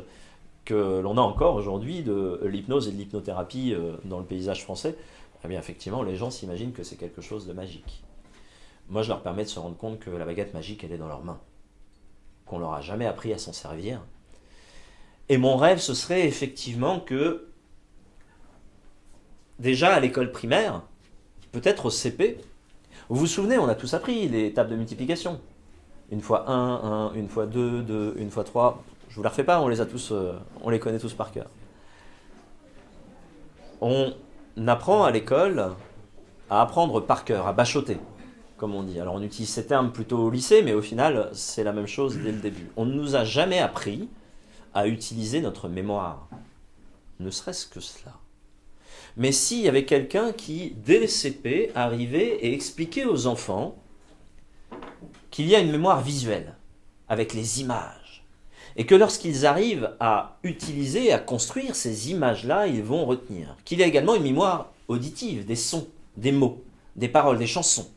que l'on a encore aujourd'hui de l'hypnose et de l'hypnothérapie dans le paysage français, eh bien effectivement les gens s'imaginent que c'est quelque chose de magique. Moi je leur permets de se rendre compte que la baguette magique elle est dans leurs mains, qu'on leur a jamais appris à s'en servir. Et mon rêve ce serait effectivement que déjà à l'école primaire, peut-être au CP, vous vous souvenez, on a tous appris les tables de multiplication. 1 fois 1, 1 fois 2, 2, 1 fois 3. Je vous les refais pas, on les connaît tous par cœur. On apprend à l'école à apprendre par cœur, à bachoter, comme on dit. Alors on utilise ces termes plutôt au lycée, mais au final, c'est la même chose dès le début. On ne nous a jamais appris à utiliser notre mémoire, ne serait-ce que cela. Mais s'il y avait quelqu'un qui, dès les CP, arrivait et expliquait aux enfants qu'il y a une mémoire visuelle, avec les images, et que lorsqu'ils arrivent à utiliser, à construire ces images-là, ils vont retenir. Qu'il y a également une mémoire auditive, des sons, des mots, des paroles, des chansons.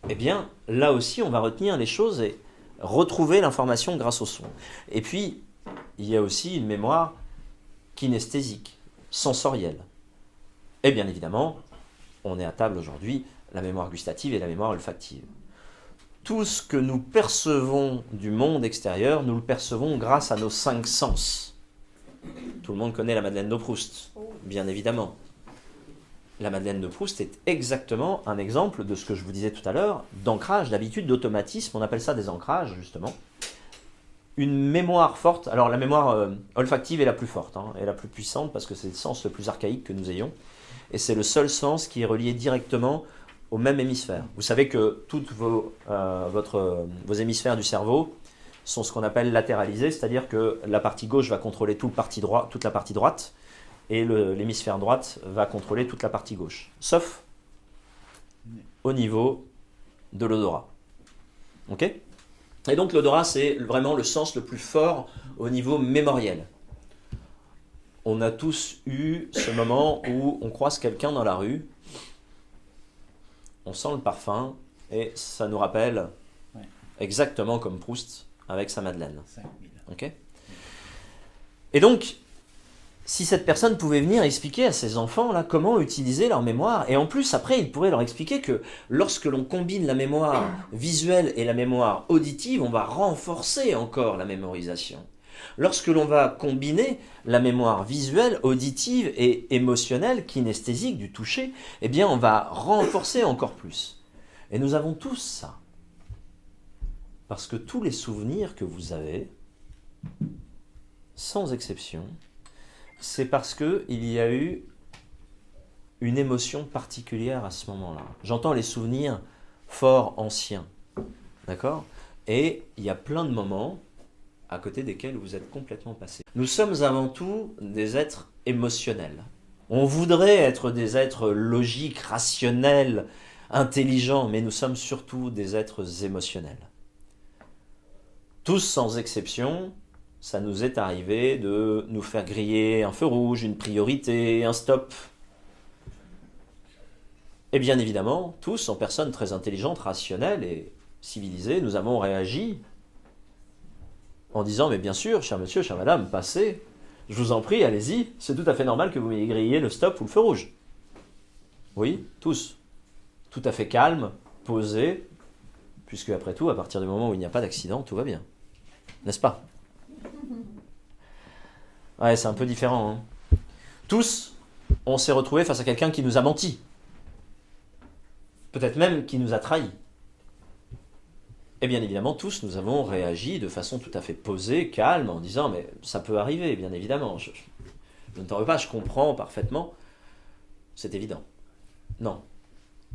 Eh bien, là aussi, on va retenir les choses et retrouver l'information grâce au son. Et puis, il y a aussi une mémoire kinesthésique, sensorielle. Et bien évidemment, on est à table aujourd'hui, la mémoire gustative et la mémoire olfactive. Tout ce que nous percevons du monde extérieur, nous le percevons grâce à nos 5 sens. Tout le monde connaît la Madeleine de Proust, bien évidemment. La Madeleine de Proust est exactement un exemple de ce que je vous disais tout à l'heure, d'ancrage, d'habitude, d'automatisme, on appelle ça des ancrages justement. Une mémoire forte, alors la mémoire olfactive est la plus forte, et la plus puissante parce que c'est le sens le plus archaïque que nous ayons, et c'est le seul sens qui est relié directement au même hémisphère. Vous savez que tous vos hémisphères du cerveau sont ce qu'on appelle latéralisés, c'est-à-dire que la partie gauche va contrôler toute la partie droite, et l'hémisphère droite va contrôler toute la partie gauche, sauf au niveau de l'odorat. Ok ? Et donc l'odorat, c'est vraiment le sens le plus fort au niveau mémoriel. On a tous eu ce moment où on croise quelqu'un dans la rue, on sent le parfum, et ça nous rappelle exactement comme Proust avec sa Madeleine. Ok ? Et donc, si cette personne pouvait venir expliquer à ses enfants là, comment utiliser leur mémoire, et en plus après il pourrait leur expliquer que lorsque l'on combine la mémoire visuelle et la mémoire auditive, on va renforcer encore la mémorisation. Lorsque l'on va combiner la mémoire visuelle, auditive et émotionnelle, kinesthésique du toucher, eh bien on va renforcer encore plus. Et nous avons tous ça. Parce que tous les souvenirs que vous avez, sans exception, c'est parce qu'il y a eu une émotion particulière à ce moment-là. J'entends les souvenirs forts, anciens. D'accord ? Et il y a plein de moments à côté desquels vous êtes complètement passé. Nous sommes avant tout des êtres émotionnels. On voudrait être des êtres logiques, rationnels, intelligents, mais nous sommes surtout des êtres émotionnels. Tous sans exception, ça nous est arrivé de nous faire griller un feu rouge, une priorité, un stop. Et bien évidemment, tous, en personnes très intelligentes, rationnelles et civilisées, nous avons réagi en disant « Mais bien sûr, cher monsieur, chère madame, passez, je vous en prie, allez-y, c'est tout à fait normal que vous m'ayez grillé le stop ou le feu rouge. » Oui, tous. Tout à fait calme, posé, puisque après tout, à partir du moment où il n'y a pas d'accident, tout va bien. N'est-ce pas ? Ouais, c'est un peu différent. Tous, on s'est retrouvés face à quelqu'un qui nous a menti. Peut-être même qui nous a trahis. Et bien évidemment, tous, nous avons réagi de façon tout à fait posée, calme, en disant « Mais ça peut arriver, bien évidemment. Je ne t'en veux pas, je comprends parfaitement. C'est évident. » Non.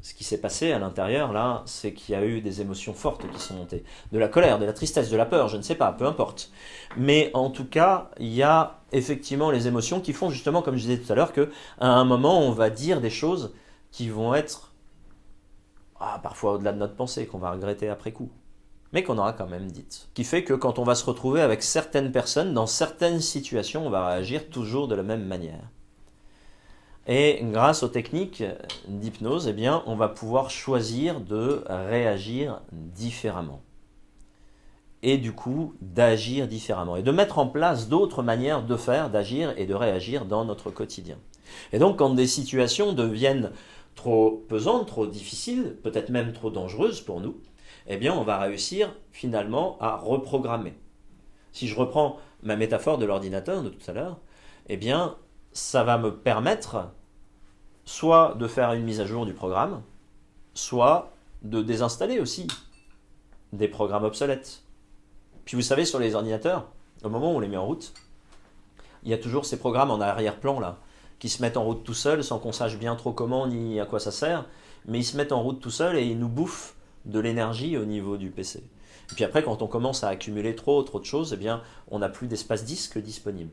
Ce qui s'est passé à l'intérieur, là, c'est qu'il y a eu des émotions fortes qui sont montées. De la colère, de la tristesse, de la peur, je ne sais pas, peu importe. Mais en tout cas, il y a effectivement les émotions qui font justement, comme je disais tout à l'heure, qu'à un moment, on va dire des choses qui vont être parfois au-delà de notre pensée, qu'on va regretter après coup, mais qu'on aura quand même dites. Qui fait que quand on va se retrouver avec certaines personnes, dans certaines situations, on va réagir toujours de la même manière. Et grâce aux techniques d'hypnose, eh bien, on va pouvoir choisir de réagir différemment. Et du coup, d'agir différemment. Et de mettre en place d'autres manières de faire, d'agir et de réagir dans notre quotidien. Et donc, quand des situations deviennent trop pesantes, trop difficiles, peut-être même trop dangereuses pour nous, eh bien, on va réussir finalement à reprogrammer. Si je reprends ma métaphore de l'ordinateur de tout à l'heure, eh bien, ça va me permettre soit de faire une mise à jour du programme, soit de désinstaller aussi des programmes obsolètes. Puis vous savez, sur les ordinateurs, au moment où on les met en route, il y a toujours ces programmes en arrière-plan là, qui se mettent en route tout seuls sans qu'on sache bien trop comment ni à quoi ça sert, mais ils se mettent en route tout seuls et ils nous bouffent de l'énergie au niveau du PC. Et puis après, quand on commence à accumuler trop de choses, eh bien, on n'a plus d'espace disque disponible.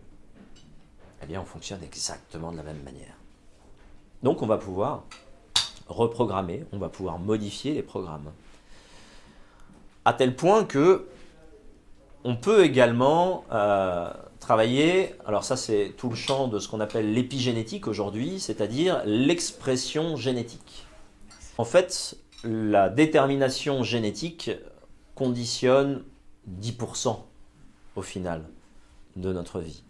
Eh bien, on fonctionne exactement de la même manière. Donc, on va pouvoir reprogrammer, on va pouvoir modifier les programmes. À tel point que on peut également travailler, alors ça c'est tout le champ de ce qu'on appelle l'épigénétique aujourd'hui, c'est-à-dire l'expression génétique. En fait, la détermination génétique conditionne 10% au final de notre vie.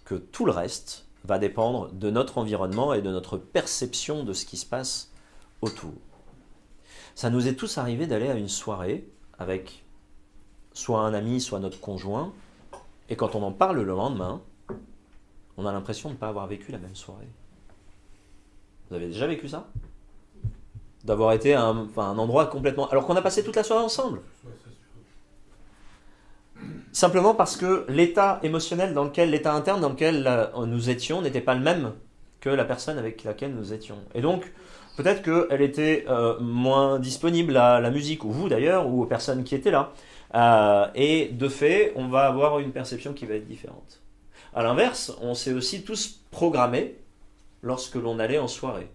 Que tout le reste va dépendre de notre environnement et de notre perception de ce qui se passe autour. Ça nous est tous arrivé d'aller à une soirée avec soit un ami, soit notre conjoint, et quand on en parle le lendemain, on a l'impression de ne pas avoir vécu la même soirée. Vous avez déjà vécu ça ? D'avoir été à un endroit complètement... Alors qu'on a passé toute la soirée ensemble. Simplement parce que l'état émotionnel l'état interne dans lequel nous étions n'était pas le même que la personne avec laquelle nous étions. Et donc, peut-être qu'elle était moins disponible à la musique, ou vous d'ailleurs, ou aux personnes qui étaient là. Et de fait, on va avoir une perception qui va être différente. À l'inverse, on s'est aussi tous programmés lorsque l'on allait en soirée.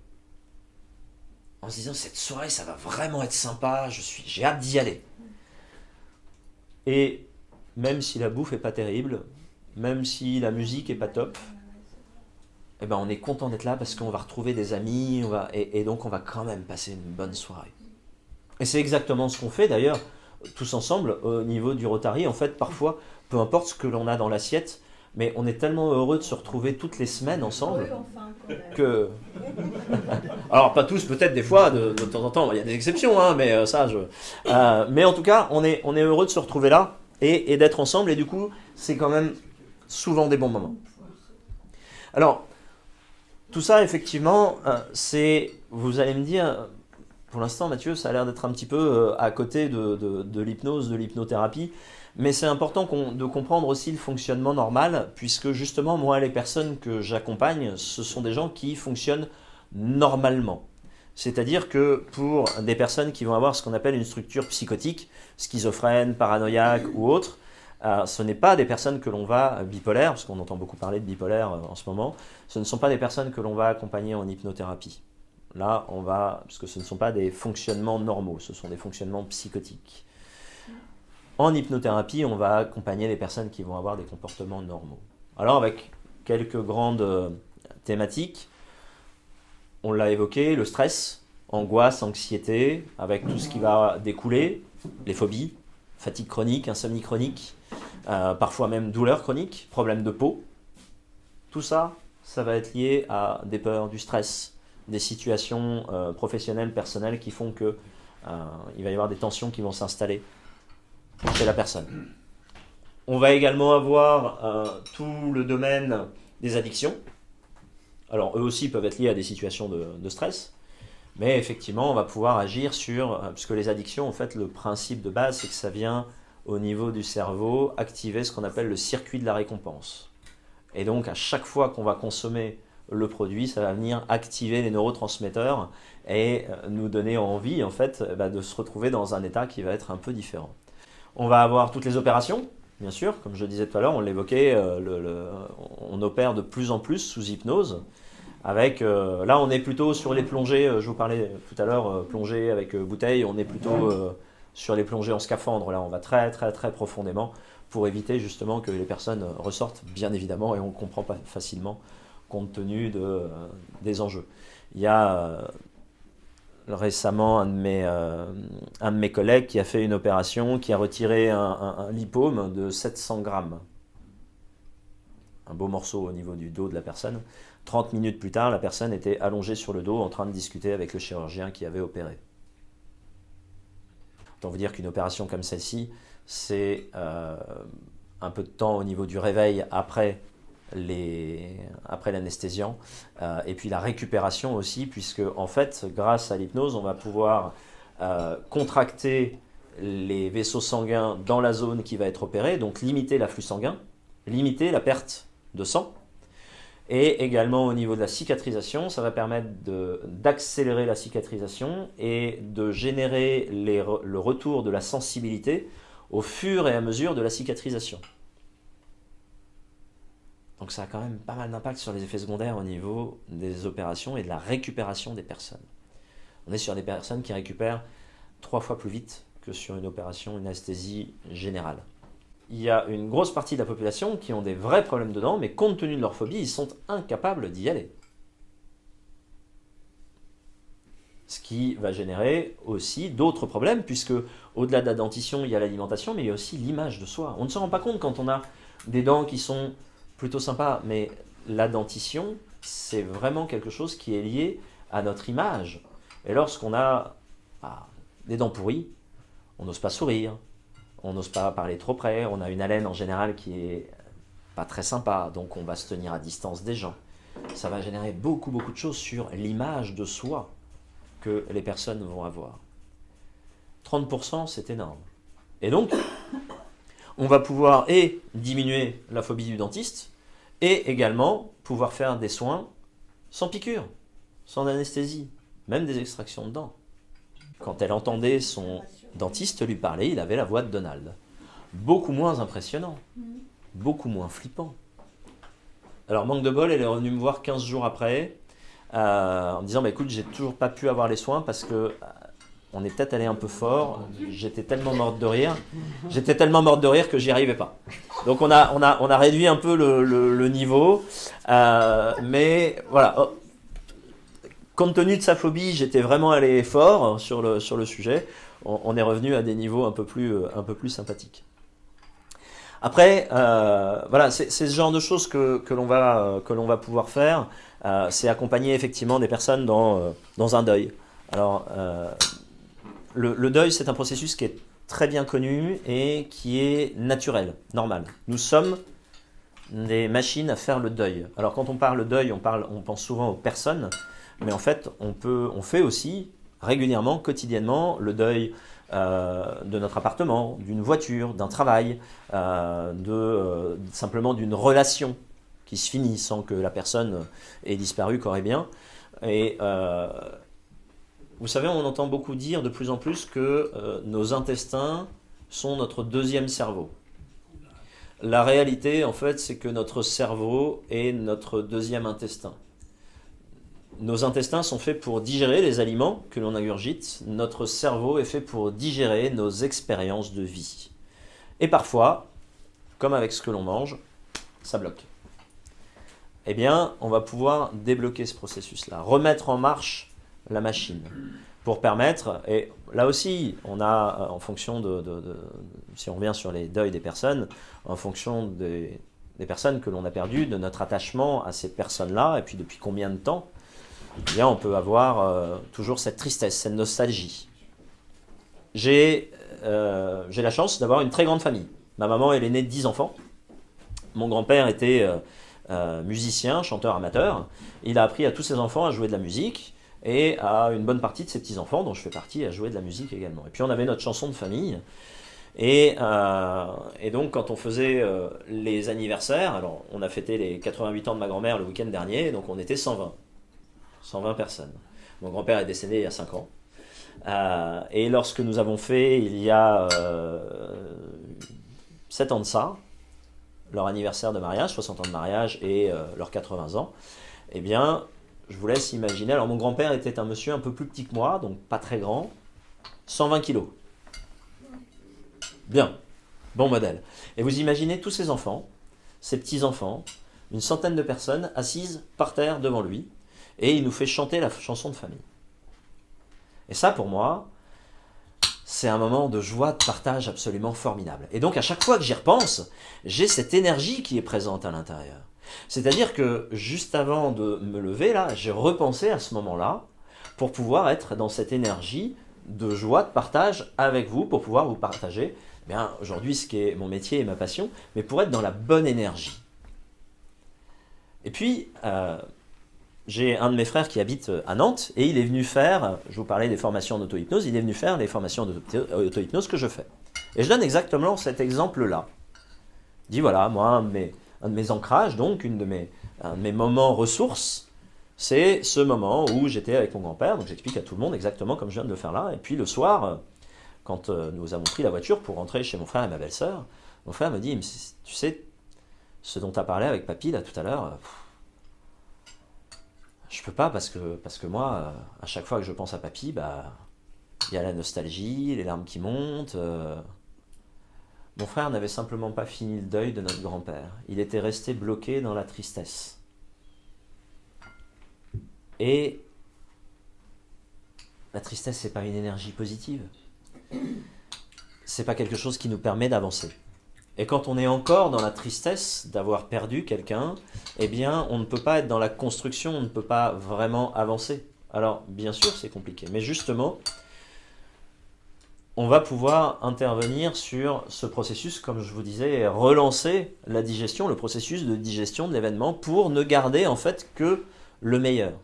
En se disant, cette soirée, ça va vraiment être sympa, j'ai hâte d'y aller. Et même si la bouffe n'est pas terrible, même si la musique n'est pas top, eh ben on est content d'être là parce qu'on va retrouver des amis, et donc on va quand même passer une bonne soirée. Et c'est exactement ce qu'on fait d'ailleurs, tous ensemble, au niveau du Rotary. En fait, parfois, peu importe ce que l'on a dans l'assiette, mais on est tellement heureux de se retrouver toutes les semaines ensemble que... Alors, pas tous, peut-être des fois, de temps en temps, il y a des exceptions, hein, mais mais en tout cas, on est heureux de se retrouver là et d'être ensemble, et du coup, c'est quand même souvent des bons moments. Alors, tout ça, effectivement, vous allez me dire... Pour l'instant, Mathieu, ça a l'air d'être un petit peu à côté de l'hypnose, de l'hypnothérapie, mais c'est important de comprendre aussi le fonctionnement normal, puisque justement, moi, les personnes que j'accompagne, ce sont des gens qui fonctionnent normalement. C'est-à-dire que pour des personnes qui vont avoir ce qu'on appelle une structure psychotique, schizophrène, paranoïaque ou autre, ce n'est pas des personnes que l'on va bipolaire, parce qu'on entend beaucoup parler de bipolaire en ce moment, ce ne sont pas des personnes que l'on va accompagner en hypnothérapie. Là, parce que ce ne sont pas des fonctionnements normaux, ce sont des fonctionnements psychotiques. En hypnothérapie, on va accompagner les personnes qui vont avoir des comportements normaux. Alors, avec quelques grandes thématiques, on l'a évoqué, le stress, angoisse, anxiété, avec tout ce qui va découler, les phobies, fatigue chronique, insomnie chronique, parfois même douleur chronique, problème de peau. Tout ça, ça va être lié à des peurs, du stress, des situations professionnelles, personnelles qui font que il va y avoir des tensions qui vont s'installer chez la personne. On va également avoir tout le domaine des addictions. Alors eux aussi peuvent être liés à des situations de stress, mais effectivement on va pouvoir agir puisque les addictions, en fait, le principe de base, c'est que ça vient au niveau du cerveau activer ce qu'on appelle le circuit de la récompense. Et donc à chaque fois qu'on va consommer le produit, ça va venir activer les neurotransmetteurs et nous donner envie, en fait, de se retrouver dans un état qui va être un peu différent. On va avoir toutes les opérations, bien sûr, comme je disais tout à l'heure, on l'évoquait, on opère de plus en plus sous hypnose. Là, on est plutôt sur les plongées, je vous parlais tout à l'heure, plongées avec bouteille, on est plutôt sur les plongées en scaphandre. Là, on va très, très, très profondément pour éviter justement que les personnes ressortent, bien évidemment, et on comprend pas facilement compte tenu des enjeux. Il y a récemment un de mes collègues qui a fait une opération, qui a retiré un lipome de 700 grammes. Un beau morceau au niveau du dos de la personne. 30 minutes plus tard, la personne était allongée sur le dos en train de discuter avec le chirurgien qui avait opéré. Autant vous dire qu'une opération comme celle-ci, c'est un peu de temps au niveau du réveil après l'anesthésiant, et puis la récupération aussi, puisque en fait, grâce à l'hypnose, on va pouvoir contracter les vaisseaux sanguins dans la zone qui va être opérée, donc limiter l'afflux sanguin, limiter la perte de sang, Et également au niveau de la cicatrisation, ça va permettre d'accélérer la cicatrisation et de générer le retour de la sensibilité au fur et à mesure de la cicatrisation. Donc ça a quand même pas mal d'impact sur les effets secondaires au niveau des opérations et de la récupération des personnes. On est sur des personnes qui récupèrent 3 fois plus vite que sur une opération, une anesthésie générale. Il y a une grosse partie de la population qui ont des vrais problèmes de dents, mais compte tenu de leur phobie, ils sont incapables d'y aller. Ce qui va générer aussi d'autres problèmes, puisque au-delà de la dentition, il y a l'alimentation, mais il y a aussi l'image de soi. On ne se rend pas compte quand on a des dents qui sont plutôt sympas, mais la dentition, c'est vraiment quelque chose qui est lié à notre image. Et lorsqu'on a des dents pourries, on n'ose pas sourire, on n'ose pas parler trop près, on a une haleine en général qui est pas très sympa, donc on va se tenir à distance des gens. Ça va générer beaucoup de choses sur l'image de soi que les personnes vont avoir. 30%, c'est énorme. Et donc, on va pouvoir diminuer la phobie du dentiste et également pouvoir faire des soins sans piqûre, sans anesthésie, même des extractions de dents. Quand elle entendait son dentiste lui parler, il avait la voix de Donald. Beaucoup moins impressionnant, beaucoup moins flippant. Alors, manque de bol, elle est revenue me voir 15 jours après, en me disant écoute, j'ai toujours pas pu avoir les soins parce que on est peut-être allé un peu fort, j'étais tellement morte de rire que j'y arrivais pas. Donc on a réduit un peu le niveau, mais voilà. Compte tenu de sa phobie, j'étais vraiment allé fort sur le sujet. On est revenu à des niveaux un peu plus sympathiques. Après, voilà, c'est ce genre de choses que l'on va pouvoir faire. C'est accompagner effectivement des personnes dans un deuil. Alors, le deuil, c'est un processus qui est très bien connu et qui est naturel, normal. Nous sommes des machines à faire le deuil. Alors, quand on parle de deuil, on pense souvent aux personnes, mais en fait, on fait aussi régulièrement, quotidiennement, le deuil de notre appartement, d'une voiture, d'un travail, simplement d'une relation qui se finit sans que la personne ait disparu corps et bien. Et vous savez, on entend beaucoup dire de plus en plus que nos intestins sont notre deuxième cerveau. La réalité, en fait, c'est que notre cerveau est notre deuxième intestin. Nos intestins sont faits pour digérer les aliments que l'on ingurgite. Notre cerveau est fait pour digérer nos expériences de vie. Et parfois, comme avec ce que l'on mange, ça bloque. Eh bien, on va pouvoir débloquer ce processus-là, remettre en marche la machine pour permettre, et là aussi, on a, en fonction si on revient sur les deuils des personnes, en fonction des personnes que l'on a perdues, de notre attachement à ces personnes-là, et puis depuis combien de temps, eh bien, on peut avoir toujours cette tristesse, cette nostalgie. J'ai la chance d'avoir une très grande famille. Ma maman, elle est née de 10 enfants. Mon grand-père était musicien, chanteur amateur. Il a appris à tous ses enfants à jouer de la musique et à une bonne partie de ses petits-enfants, dont je fais partie, à jouer de la musique également. Et puis on avait notre chanson de famille. Et donc, quand on faisait les anniversaires, alors on a fêté les 88 ans de ma grand-mère le week-end dernier, donc on était 120 personnes. Mon grand-père est décédé il y a 5 ans. Et lorsque nous avons fait, il y a 7 ans de ça, leur anniversaire de mariage, 60 ans de mariage et leurs 80 ans, eh bien, je vous laisse imaginer. Alors, mon grand-père était un monsieur un peu plus petit que moi, donc pas très grand, 120 kilos. Bien, bon modèle. Et vous imaginez tous ces enfants, ces petits-enfants, une centaine de personnes assises par terre devant lui, et il nous fait chanter la chanson de famille. Et ça, pour moi, c'est un moment de joie, de partage absolument formidable. Et donc, à chaque fois que j'y repense, j'ai cette énergie qui est présente à l'intérieur. C'est-à-dire que, juste avant de me lever, là, j'ai repensé à ce moment-là pour pouvoir être dans cette énergie de joie, de partage avec vous, pour pouvoir vous partager, bien, aujourd'hui, ce qui est mon métier et ma passion, mais pour être dans la bonne énergie. Et puis, j'ai un de mes frères qui habite à Nantes et il est venu faire, je vous parlais des formations d'auto-hypnose, il est venu faire les formations d'auto-hypnose que je fais. Et je donne exactement cet exemple-là. Il dit voilà, moi, un de mes ancrages, donc une de un de mes moments ressources, c'est ce moment où j'étais avec mon grand-père, donc j'explique à tout le monde exactement comme je viens de le faire là, et puis le soir, quand nous avons pris la voiture pour rentrer chez mon frère et ma belle-sœur, mon frère me dit, tu sais, ce dont tu as parlé avec papy là tout à l'heure, je peux pas parce que moi, à chaque fois que je pense à papy, bah, il y a la nostalgie, les larmes qui montent. Mon frère n'avait simplement pas fini le deuil de notre grand-père. Il était resté bloqué dans la tristesse. Et la tristesse, c'est pas une énergie positive. C'est pas quelque chose qui nous permet d'avancer. Et quand on est encore dans la tristesse d'avoir perdu quelqu'un, eh bien, on ne peut pas être dans la construction, on ne peut pas vraiment avancer. Alors, bien sûr, c'est compliqué. Mais justement, on va pouvoir intervenir sur ce processus, comme je vous disais, et relancer la digestion, le processus de digestion de l'événement pour ne garder en fait que le meilleur.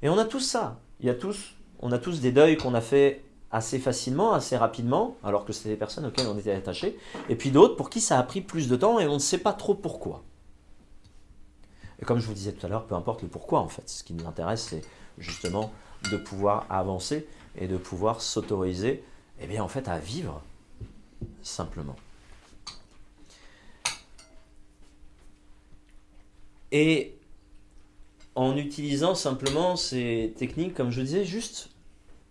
Et on a tous ça. On a tous des deuils qu'on a fait assez facilement, assez rapidement, alors que c'est des personnes auxquelles on était attachés, et puis d'autres pour qui ça a pris plus de temps et on ne sait pas trop pourquoi. Et comme je vous disais tout à l'heure, peu importe le pourquoi en fait, ce qui nous intéresse c'est justement de pouvoir avancer et de pouvoir s'autoriser eh bien en fait à vivre simplement. Et en utilisant simplement ces techniques, comme je disais, juste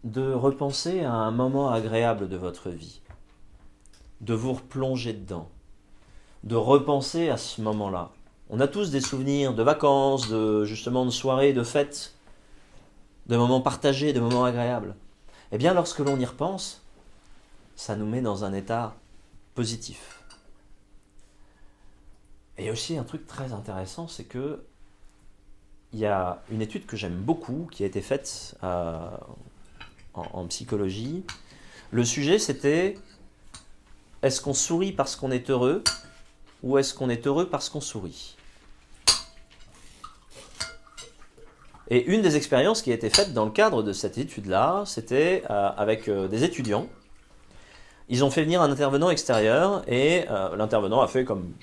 de repenser à un moment agréable de votre vie, de vous replonger dedans, de repenser à ce moment-là. On a tous des souvenirs de vacances, justement de soirées, de fêtes, de moments partagés, de moments agréables. Eh bien, lorsque l'on y repense, ça nous met dans un état positif. Et aussi un truc très intéressant, c'est que il y a une étude que j'aime beaucoup qui a été faite en psychologie. Le sujet c'était est-ce qu'on sourit parce qu'on est heureux ou est-ce qu'on est heureux parce qu'on sourit? Et une des expériences qui a été faite dans le cadre de cette étude-là, c'était avec des étudiants. Ils ont fait venir un intervenant extérieur et l'intervenant a fait, comme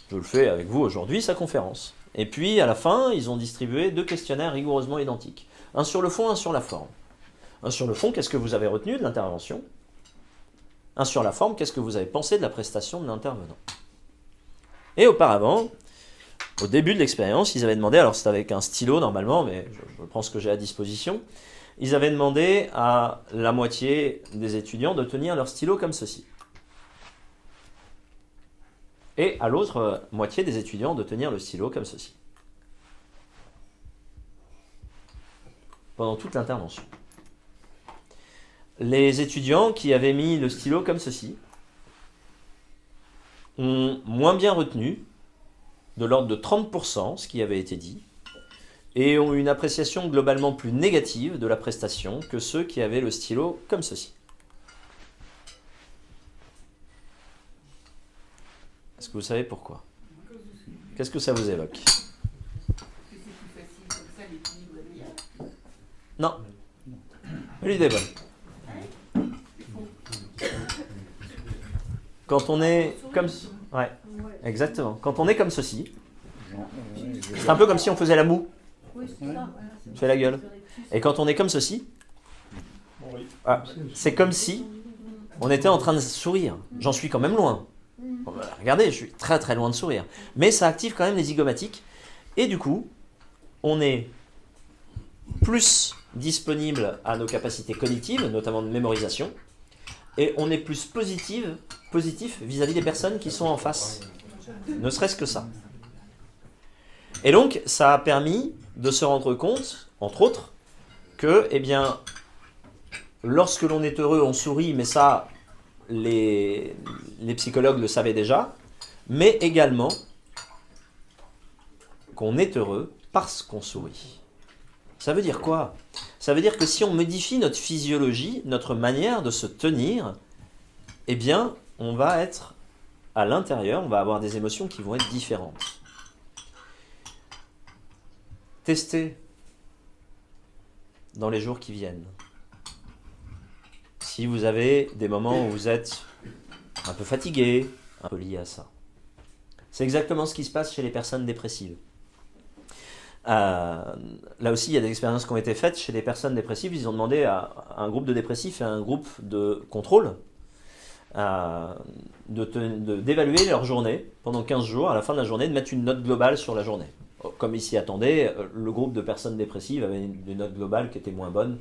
je le fais avec vous aujourd'hui, sa conférence. Et puis à la fin, ils ont distribué 2 questionnaires rigoureusement identiques. Un sur le fond, un sur la forme. Un sur le fond, qu'est-ce que vous avez retenu de l'intervention? Un sur la forme, qu'est-ce que vous avez pensé de la prestation de l'intervenant? Et auparavant, au début de l'expérience, ils avaient demandé, alors c'est avec un stylo normalement, mais je prends ce que j'ai à disposition, ils avaient demandé à la moitié des étudiants de tenir leur stylo comme ceci. Et à l'autre moitié des étudiants de tenir le stylo comme ceci. Pendant toute l'intervention. Les étudiants qui avaient mis le stylo comme ceci ont moins bien retenu, de l'ordre de 30%, ce qui avait été dit, et ont une appréciation globalement plus négative de la prestation que ceux qui avaient le stylo comme ceci. Est-ce que vous savez pourquoi? Qu'est-ce que ça vous évoque? Non. L'idée est bonne. Quand on est comme... Ouais, exactement. Quand on est comme ceci, c'est un peu comme si on faisait la moue. Oui, c'est ça. On fait la gueule. Et quand on est comme ceci, c'est comme si on était en train de sourire. J'en suis quand même loin. Regardez, je suis très très loin de sourire. Mais ça active quand même les zygomatiques. Et du coup, on est plus disponible à nos capacités cognitives, notamment de mémorisation, et on est plus positif vis-à-vis des personnes qui sont en face. Ne serait-ce que ça. Et donc, ça a permis de se rendre compte, entre autres, que, eh bien, lorsque l'on est heureux, on sourit, mais ça, les psychologues le savaient déjà, mais également qu'on est heureux parce qu'on sourit. Ça veut dire quoi? Ça veut dire que si on modifie notre physiologie, notre manière de se tenir, eh bien, on va être à l'intérieur, on va avoir des émotions qui vont être différentes. Testez dans les jours qui viennent. Si vous avez des moments où vous êtes un peu fatigué, un peu lié à ça. C'est exactement ce qui se passe chez les personnes dépressives. Là aussi, il y a des expériences qui ont été faites chez des personnes dépressives. Ils ont demandé à un groupe de dépressifs et à un groupe de contrôle d'évaluer leur journée pendant 15 jours, à la fin de la journée, de mettre une note globale sur la journée. Comme ils s'y attendaient, le groupe de personnes dépressives avait une note globale qui était moins bonne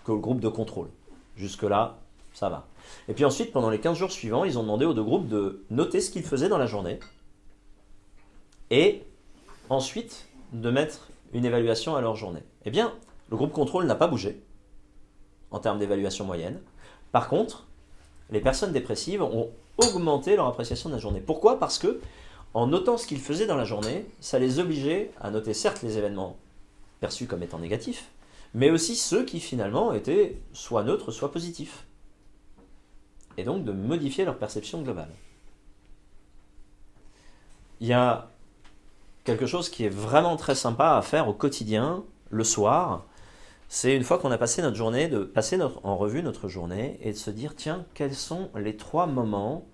que le groupe de contrôle. Jusque-là, ça va. Et puis ensuite, pendant les 15 jours suivants, ils ont demandé aux deux groupes de noter ce qu'ils faisaient dans la journée et ensuite de mettre une évaluation à leur journée. Eh bien, le groupe contrôle n'a pas bougé en termes d'évaluation moyenne. Par contre, les personnes dépressives ont augmenté leur appréciation de la journée. Pourquoi ? Parce que, en notant ce qu'ils faisaient dans la journée, ça les obligeait à noter certes les événements perçus comme étant négatifs, mais aussi ceux qui finalement étaient soit neutres, soit positifs. Et donc de modifier leur perception globale. Il y a quelque chose qui est vraiment très sympa à faire au quotidien, le soir, c'est une fois qu'on a passé notre journée, de passer en revue notre journée et de se dire, tiens, quels sont les 3 moments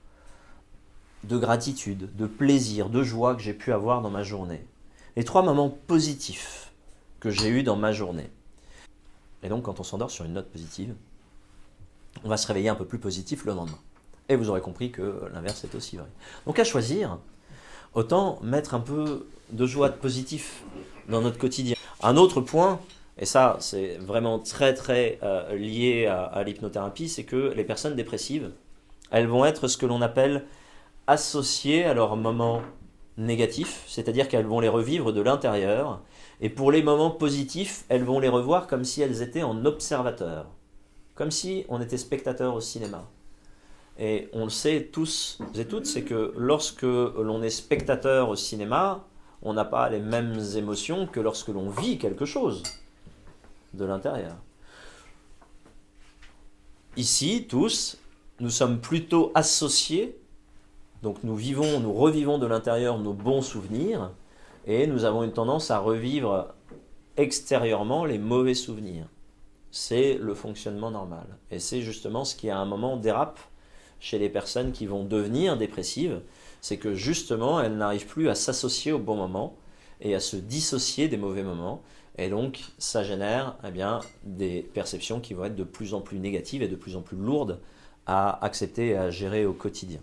de gratitude, de plaisir, de joie que j'ai pu avoir dans ma journée. Les 3 moments positifs que j'ai eus dans ma journée. Et donc quand on s'endort sur une note positive, on va se réveiller un peu plus positif le lendemain. Et vous aurez compris que l'inverse est aussi vrai. Donc à choisir, autant mettre un peu de joie, de positif dans notre quotidien. Un autre point, et ça c'est vraiment très très lié à l'hypnothérapie, c'est que les personnes dépressives, elles vont être ce que l'on appelle associées à leurs moments négatifs, c'est-à-dire qu'elles vont les revivre de l'intérieur, et pour les moments positifs, elles vont les revoir comme si elles étaient en observateur, comme si on était spectateur au cinéma. Et on le sait tous et toutes, c'est que lorsque l'on est spectateur au cinéma, on n'a pas les mêmes émotions que lorsque l'on vit quelque chose de l'intérieur. Ici, tous, nous sommes plutôt associés, donc nous revivons de l'intérieur nos bons souvenirs, et nous avons une tendance à revivre extérieurement les mauvais souvenirs. C'est le fonctionnement normal. Et c'est justement ce qui à un moment dérape chez les personnes qui vont devenir dépressives, c'est que justement elles n'arrivent plus à s'associer au bon moment et à se dissocier des mauvais moments, et donc ça génère des perceptions qui vont être de plus en plus négatives et de plus en plus lourdes à accepter et à gérer au quotidien.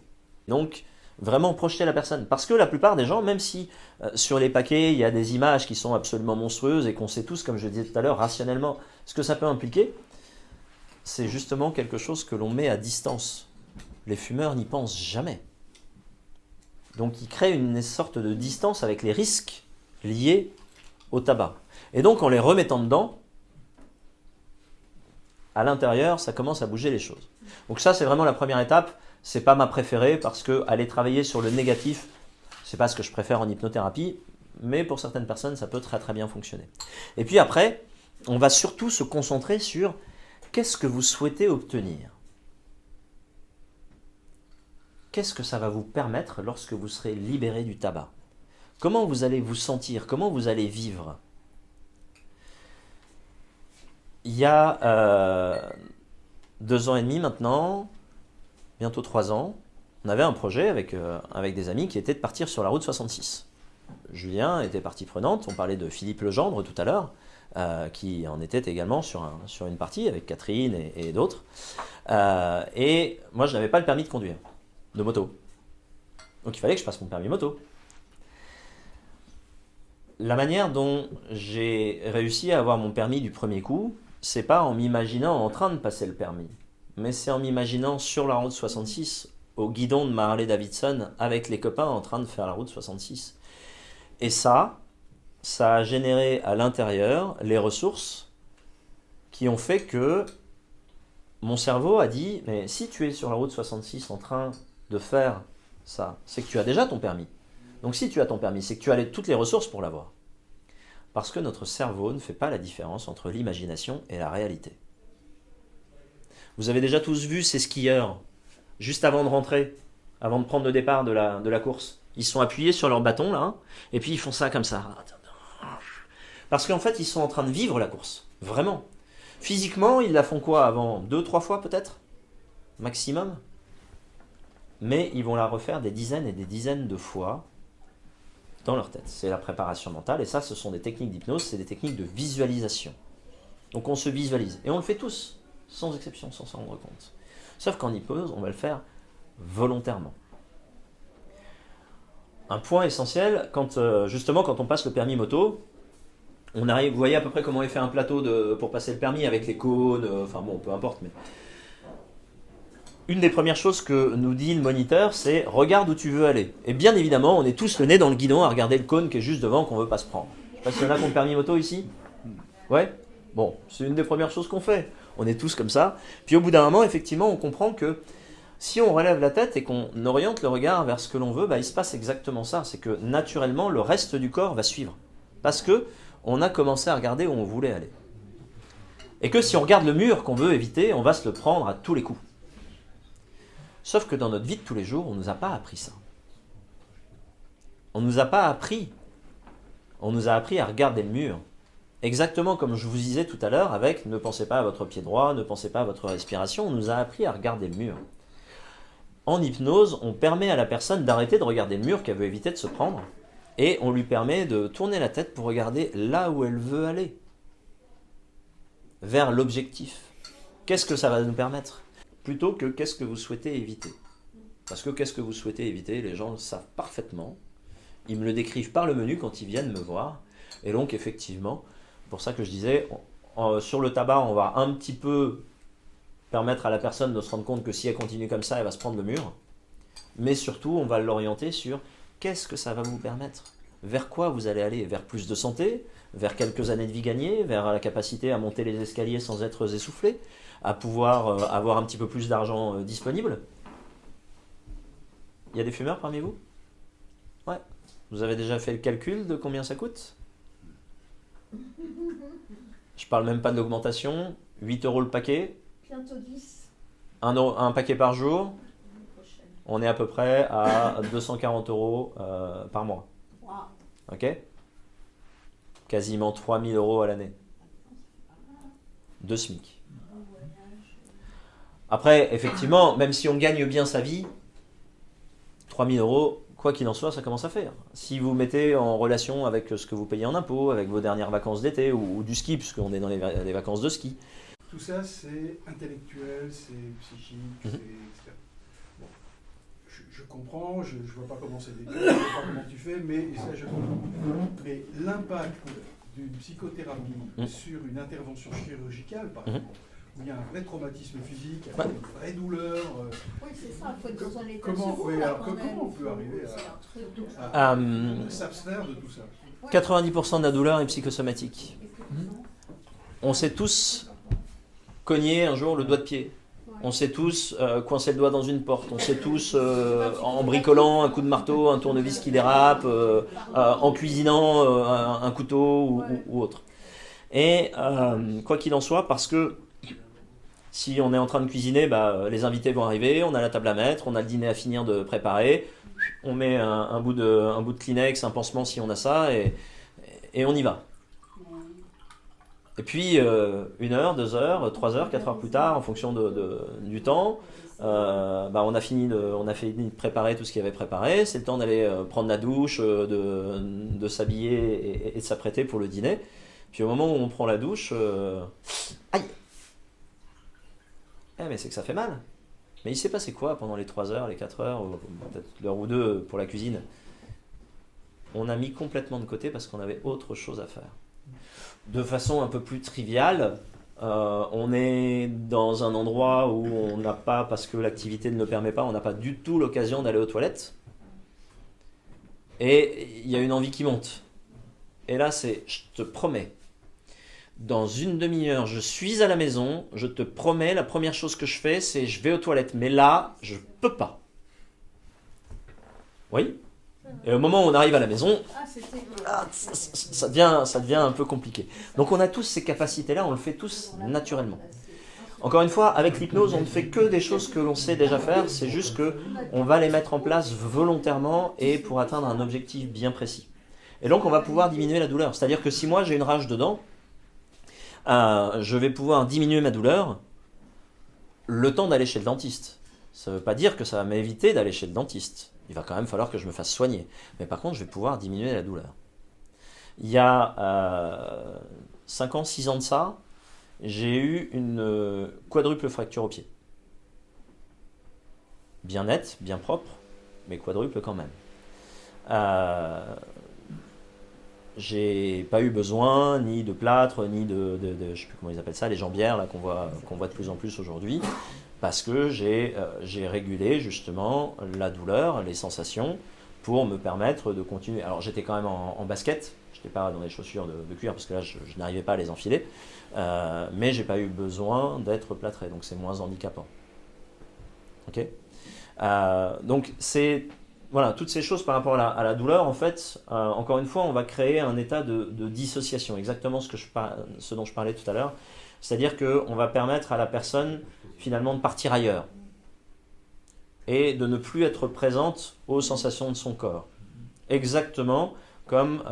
Donc vraiment projeter la personne, parce que la plupart des gens, même si sur les paquets il y a des images qui sont absolument monstrueuses et qu'on sait tous, comme je disais tout à l'heure, rationnellement ce que ça peut impliquer, c'est justement quelque chose que l'on met à distance. Les fumeurs n'y pensent jamais. Donc ils créent une sorte de distance avec les risques liés au tabac. Et donc en les remettant dedans, à l'intérieur, ça commence à bouger les choses. Donc ça, c'est vraiment la première étape. C'est pas ma préférée parce que aller travailler sur le négatif, c'est pas ce que je préfère en hypnothérapie, mais pour certaines personnes, ça peut très très bien fonctionner. Et puis après, on va surtout se concentrer sur qu'est-ce que vous souhaitez obtenir. Qu'est-ce que ça va vous permettre lorsque vous serez libéré du tabac? Comment vous allez vous sentir? Comment vous allez vivre? Il y a 2 ans et demi maintenant, bientôt 3 ans, on avait un projet avec des amis qui était de partir sur la route 66. Julien était partie prenante, on parlait de Philippe Legendre tout à l'heure, qui en était également sur une partie avec Catherine et d'autres. Et moi, je n'avais pas le permis de conduire, de moto. Donc il fallait que je passe mon permis moto. La manière dont j'ai réussi à avoir mon permis du premier coup, c'est pas en m'imaginant en train de passer le permis, mais c'est en m'imaginant sur la route 66, au guidon de ma Harley Davidson, avec les copains en train de faire la route 66. Et ça a généré à l'intérieur les ressources qui ont fait que mon cerveau a dit, mais si tu es sur la route 66 en train de faire ça, c'est que tu as déjà ton permis. Donc si tu as ton permis, c'est que tu as toutes les ressources pour l'avoir. Parce que notre cerveau ne fait pas la différence entre l'imagination et la réalité. Vous avez déjà tous vu ces skieurs, juste avant de rentrer, avant de prendre le départ de la course. Ils sont appuyés sur leur bâton, là, et puis ils font ça comme ça. Parce qu'en fait, ils sont en train de vivre la course. Vraiment. Physiquement, ils la font quoi avant? 2-3 fois peut-être? Maximum. Mais ils vont la refaire des dizaines et des dizaines de fois dans leur tête. C'est la préparation mentale, et ça, ce sont des techniques d'hypnose, c'est des techniques de visualisation. Donc on se visualise, et on le fait tous, sans exception, sans s'en rendre compte. Sauf qu'en hypnose, on va le faire volontairement. Un point essentiel, justement quand on passe le permis moto, on arrive, vous voyez à peu près comment est fait un plateau pour passer le permis avec les cônes, enfin bon, peu importe, mais... Une des premières choses que nous dit le moniteur, c'est « regarde où tu veux aller ». Et bien évidemment, on est tous le nez dans le guidon à regarder le cône qui est juste devant, qu'on ne veut pas se prendre. Je ne sais pas s'il y en a qui ont le permis moto ici. Ouais. Bon, c'est une des premières choses qu'on fait. On est tous comme ça. Puis au bout d'un moment, effectivement, on comprend que si on relève la tête et qu'on oriente le regard vers ce que l'on veut, il se passe exactement ça. C'est que naturellement, le reste du corps va suivre. Parce que on a commencé à regarder où on voulait aller. Et que si on regarde le mur qu'on veut éviter, on va se le prendre à tous les coups. Sauf que dans notre vie de tous les jours, on ne nous a pas appris ça. On ne nous a pas appris. On nous a appris à regarder le mur. Exactement comme je vous disais tout à l'heure avec « ne pensez pas à votre pied droit, ne pensez pas à votre respiration », on nous a appris à regarder le mur. En hypnose, on permet à la personne d'arrêter de regarder le mur qu'elle veut éviter de se prendre, et on lui permet de tourner la tête pour regarder là où elle veut aller, vers l'objectif. Qu'est-ce que ça va nous permettre ? Plutôt que qu'est-ce que vous souhaitez éviter. Parce que qu'est-ce que vous souhaitez éviter, les gens le savent parfaitement. Ils me le décrivent par le menu quand ils viennent me voir. Et donc effectivement, pour ça que je disais, sur le tabac, on va un petit peu permettre à la personne de se rendre compte que si elle continue comme ça, elle va se prendre le mur. Mais surtout, on va l'orienter sur qu'est-ce que ça va vous permettre. Vers quoi vous allez aller ? Vers plus de santé ? Vers quelques années de vie gagnées ? Vers la capacité à monter les escaliers sans être essoufflé ? À pouvoir avoir un petit peu plus d'argent disponible. Il y a des fumeurs parmi vous ? Ouais. Vous avez déjà fait le calcul de combien ça coûte ? Je parle même pas de l'augmentation. 8 € le paquet. Bientôt 10. Un paquet par jour. On est à peu près à 240 € par mois. Wow. Ok ? Quasiment 3000 € à l'année. 2 SMIC. Après, effectivement, même si on gagne bien sa vie, 3000 €, quoi qu'il en soit, ça commence à faire. Si vous mettez en relation avec ce que vous payez en impôts, avec vos dernières vacances d'été ou du ski, puisqu'on est dans les vacances de ski. Tout ça, c'est intellectuel, c'est psychique, etc. Bon. Je comprends, je ne vois pas comment c'est décrit, je ne vois pas comment tu fais, mais ça, je comprends. Mais l'impact d'une psychothérapie sur une intervention chirurgicale, par exemple, où il y a un vrai traumatisme physique, avec une vraie douleur. Oui, c'est ça, il faut être dans un état Comment, second, oui, là, alors, quand même. comment on peut arriver C'est un truc à s'abstraire de tout ça ? 90% de la douleur est psychosomatique. On s'est tous cogné un jour le doigt de pied. On s'est tous coincé le doigt dans une porte. On s'est tous, en bricolant un coup de marteau, un tournevis qui dérape, en cuisinant un couteau ou autre. Et quoi qu'il en soit, parce que si on est en train de cuisiner, les invités vont arriver, on a la table à mettre, on a le dîner à finir de préparer, on met un bout de Kleenex, un pansement si on a ça, et on y va. Et puis, 1 heure, 2 heures, 3 heures, 4 heures plus tard, en fonction du temps, on a fini de préparer tout ce qu'il y avait préparé. C'est le temps d'aller prendre la douche, de s'habiller et de s'apprêter pour le dîner. Puis au moment où on prend la douche, aïe! Mais c'est que ça fait mal. Mais il s'est passé quoi pendant les 3 heures, les 4 heures, ou peut-être l'heure ou deux pour la cuisine ? On a mis complètement de côté parce qu'on avait autre chose à faire. De façon un peu plus triviale, on est dans un endroit où on n'a pas, parce que l'activité ne le permet pas, on n'a pas du tout l'occasion d'aller aux toilettes. Et il y a une envie qui monte. Et là, je te promets, dans une demi-heure, je suis à la maison, je te promets, la première chose que je fais, c'est je vais aux toilettes. Mais là, je peux pas. Oui ? Et au moment où on arrive à la maison, ça devient un peu compliqué. Donc on a tous ces capacités-là, on le fait tous naturellement. Encore une fois, avec l'hypnose, on ne fait que des choses que l'on sait déjà faire, c'est juste qu'on va les mettre en place volontairement et pour atteindre un objectif bien précis. Et donc on va pouvoir diminuer la douleur. C'est-à-dire que si moi j'ai une rage dedans, je vais pouvoir diminuer ma douleur le temps d'aller chez le dentiste. Ça ne veut pas dire que ça va m'éviter d'aller chez le dentiste. Il va quand même falloir que je me fasse soigner. Mais par contre, je vais pouvoir diminuer la douleur. Il y a 5 ans, 6 ans de ça, j'ai eu une quadruple fracture au pied. Bien nette, bien propre, mais quadruple quand même. J'ai pas eu besoin ni de plâtre, ni je sais plus comment ils appellent ça, les jambières là, qu'on voit de plus en plus aujourd'hui, parce que j'ai régulé justement la douleur, les sensations, pour me permettre de continuer. Alors j'étais quand même en basket, j'étais pas dans des chaussures de cuir, parce que là je n'arrivais pas à les enfiler, mais j'ai pas eu besoin d'être plâtré, donc c'est moins handicapant. Ok. Donc c'est voilà, toutes ces choses par rapport à la douleur, en fait, encore une fois, on va créer un état de dissociation, exactement ce dont je parlais tout à l'heure, c'est-à-dire qu'on va permettre à la personne finalement de partir ailleurs et de ne plus être présente aux sensations de son corps. Exactement comme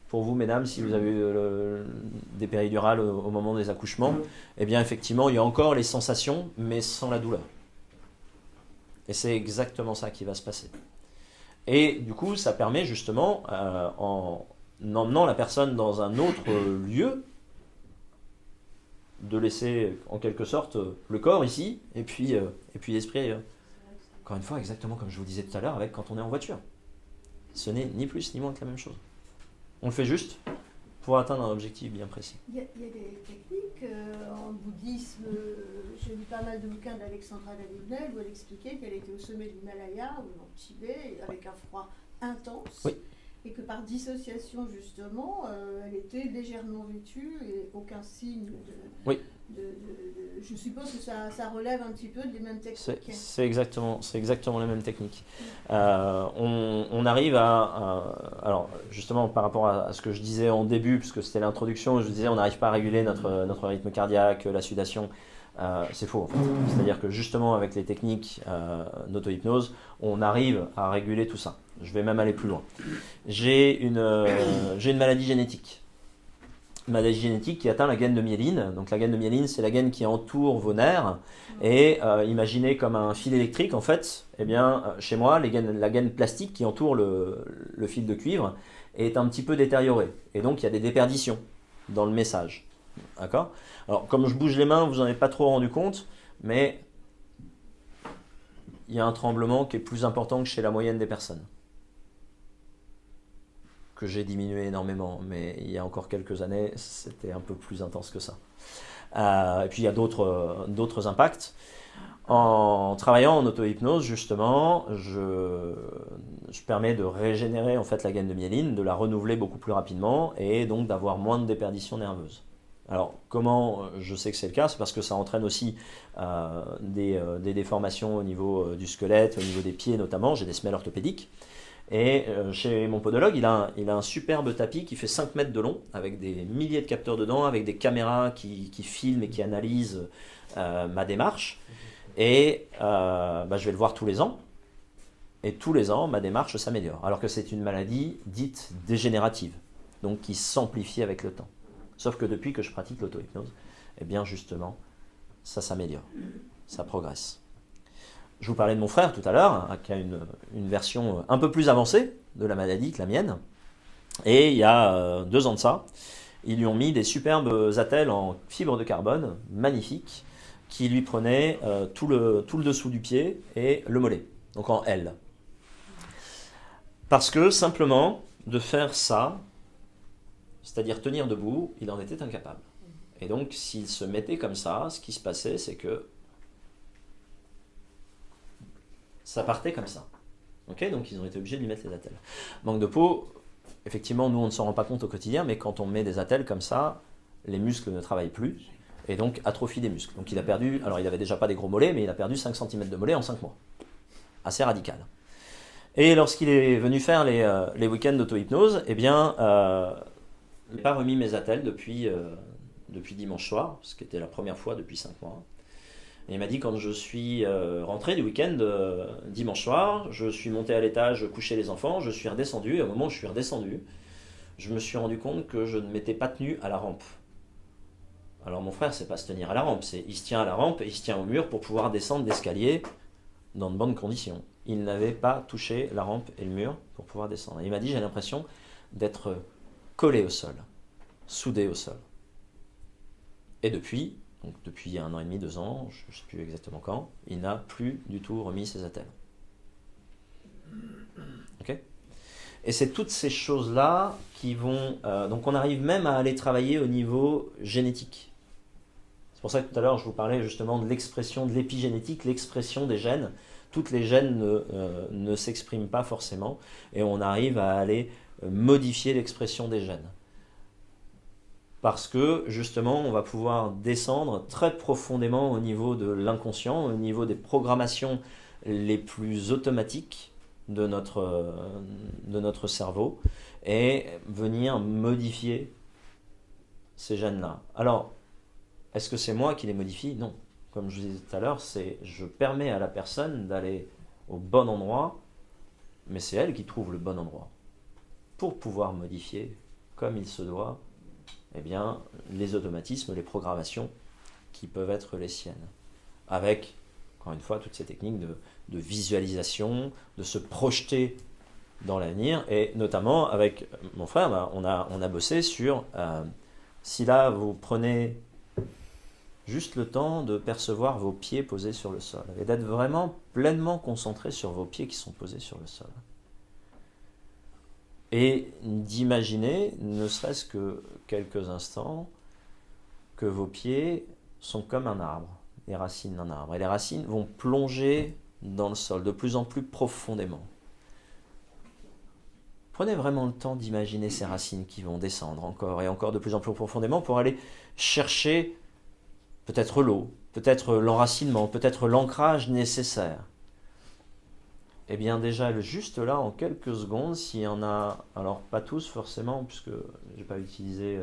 pour vous, mesdames, si vous avez eu des péridurales au moment des accouchements, eh bien effectivement, il y a encore les sensations, mais sans la douleur. Et c'est exactement ça qui va se passer. Et du coup, ça permet justement, en emmenant la personne dans un autre lieu, de laisser en quelque sorte le corps ici, et puis l'esprit ailleurs. Encore une fois, exactement comme je vous disais tout à l'heure, avec quand on est en voiture. Ce n'est ni plus ni moins que la même chose. On le fait juste pour atteindre un objectif bien précis. Il y a des techniques en bouddhisme. J'ai lu pas mal de bouquins d'Alexandra David-Nel où elle expliquait qu'elle était au sommet de l'Himalaya ou dans le Tibet avec un froid intense. Oui. Et que par dissociation, justement, elle était légèrement vêtue et aucun signe de. Oui. Je suppose que ça relève un petit peu des mêmes techniques. C'est exactement les mêmes techniques. On arrive alors justement par rapport à ce que je disais en début, puisque c'était l'introduction, je disais on n'arrive pas à réguler notre rythme cardiaque, la sudation. C'est faux en fait. C'est-à-dire que justement avec les techniques d'auto-hypnose, on arrive à réguler tout ça. Je vais même aller plus loin. J'ai une maladie génétique. Maladie génétique qui atteint la gaine de myéline. Donc la gaine de myéline, c'est la gaine qui entoure vos nerfs. Et imaginez comme un fil électrique en fait. Eh bien, chez moi, la gaine plastique qui entoure le fil de cuivre est un petit peu détériorée. Et donc il y a des déperditions dans le message. D'accord ? Alors comme je bouge les mains, vous n'en avez pas trop rendu compte, mais il y a un tremblement qui est plus important que chez la moyenne des personnes. Que j'ai diminué énormément, mais il y a encore quelques années, c'était un peu plus intense que ça. Et puis il y a d'autres impacts. En travaillant en auto-hypnose, justement, je permets de régénérer en fait la gaine de myéline, de la renouveler beaucoup plus rapidement et donc d'avoir moins de déperditions nerveuses. Alors, comment je sais que c'est le cas ? C'est parce que ça entraîne aussi des déformations au niveau du squelette, au niveau des pieds notamment. J'ai des semelles orthopédiques. Et chez mon podologue, il a un superbe tapis qui fait 5 mètres de long, avec des milliers de capteurs dedans, avec des caméras qui filment et qui analysent ma démarche. Et je vais le voir tous les ans. Et tous les ans, ma démarche s'améliore. Alors que c'est une maladie dite dégénérative, donc qui s'amplifie avec le temps. Sauf que depuis que je pratique l'auto-hypnose, eh bien justement, ça s'améliore, ça progresse. Je vous parlais de mon frère tout à l'heure, qui a une version un peu plus avancée de la maladie que la mienne. Et il y a 2 ans de ça, ils lui ont mis des superbes attelles en fibre de carbone, magnifiques, qui lui prenaient tout le dessous du pied et le mollet, donc en L. Parce que simplement, de faire ça, c'est-à-dire tenir debout, il en était incapable. Et donc, s'il se mettait comme ça, ce qui se passait, c'est que ça partait comme ça. Okay, donc, ils ont été obligés de lui mettre les attelles. Manque de peau, effectivement, nous, on ne s'en rend pas compte au quotidien, mais quand on met des attelles comme ça, les muscles ne travaillent plus, et donc atrophie des muscles. Donc, il a perdu, alors il n'avait déjà pas des gros mollets, mais il a perdu 5 cm de mollets en 5 mois. Assez radical. Et lorsqu'il est venu faire les week-ends d'auto-hypnose, eh bien, je n'ai pas remis mes attelles depuis dimanche soir, ce qui était la première fois depuis 5 mois. Et il m'a dit quand je suis rentré du week-end dimanche soir, je suis monté à l'étage coucher les enfants, je suis redescendu, et au moment où je suis redescendu, je me suis rendu compte que je ne m'étais pas tenu à la rampe. Alors mon frère, c'est pas se tenir à la rampe, il se tient à la rampe et il se tient au mur pour pouvoir descendre l'escalier dans de bonnes conditions. il n'avait pas touché la rampe et le mur pour pouvoir descendre. Et il m'a dit, j'ai l'impression d'être collé au sol, soudé au sol. Et depuis 1 an et demi, 2 ans, je ne sais plus exactement quand, il n'a plus du tout remis ses attelles. Ok ? Et c'est toutes ces choses-là qui vont... donc on arrive même à aller travailler au niveau génétique. C'est pour ça que tout à l'heure je vous parlais justement de l'expression de l'épigénétique, l'expression des gènes. Toutes les gènes ne s'expriment pas forcément et on arrive à aller modifier l'expression des gènes. Parce que justement on va pouvoir descendre très profondément au niveau de l'inconscient, au niveau des programmations les plus automatiques de notre cerveau et venir modifier ces gènes-là. Alors, est-ce que c'est moi qui les modifie ? Non. Comme je vous disais tout à l'heure, je permets à la personne d'aller au bon endroit, mais c'est elle qui trouve le bon endroit pour pouvoir modifier, comme il se doit, eh bien, les automatismes, les programmations qui peuvent être les siennes. Avec, encore une fois, toutes ces techniques de visualisation, de se projeter dans l'avenir, et notamment avec mon frère, on a bossé sur, si là vous prenez juste le temps de percevoir vos pieds posés sur le sol, et d'être vraiment pleinement concentré sur vos pieds qui sont posés sur le sol. Et d'imaginer, ne serait-ce que quelques instants, que vos pieds sont comme un arbre, les racines d'un arbre. Et les racines vont plonger dans le sol de plus en plus profondément. Prenez vraiment le temps d'imaginer ces racines qui vont descendre encore et encore de plus en plus profondément pour aller chercher peut-être l'eau, peut-être l'enracinement, peut-être l'ancrage nécessaire. Eh bien déjà, juste là, en quelques secondes, s'il y en a, alors pas tous forcément, puisque je n'ai pas utilisé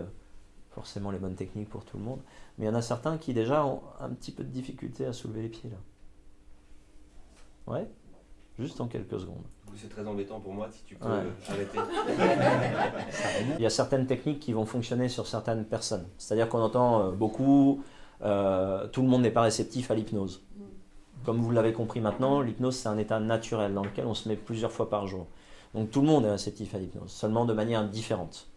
forcément les bonnes techniques pour tout le monde, mais il y en a certains qui déjà ont un petit peu de difficulté à soulever les pieds là. Ouais, juste en quelques secondes. C'est très embêtant pour moi, si tu peux arrêter. Il y a certaines techniques qui vont fonctionner sur certaines personnes. C'est-à-dire qu'on entend beaucoup, tout le monde n'est pas réceptif à l'hypnose. Comme vous l'avez compris maintenant, l'hypnose c'est un état naturel dans lequel on se met plusieurs fois par jour. Donc tout le monde est réceptif à l'hypnose, seulement de manière différente.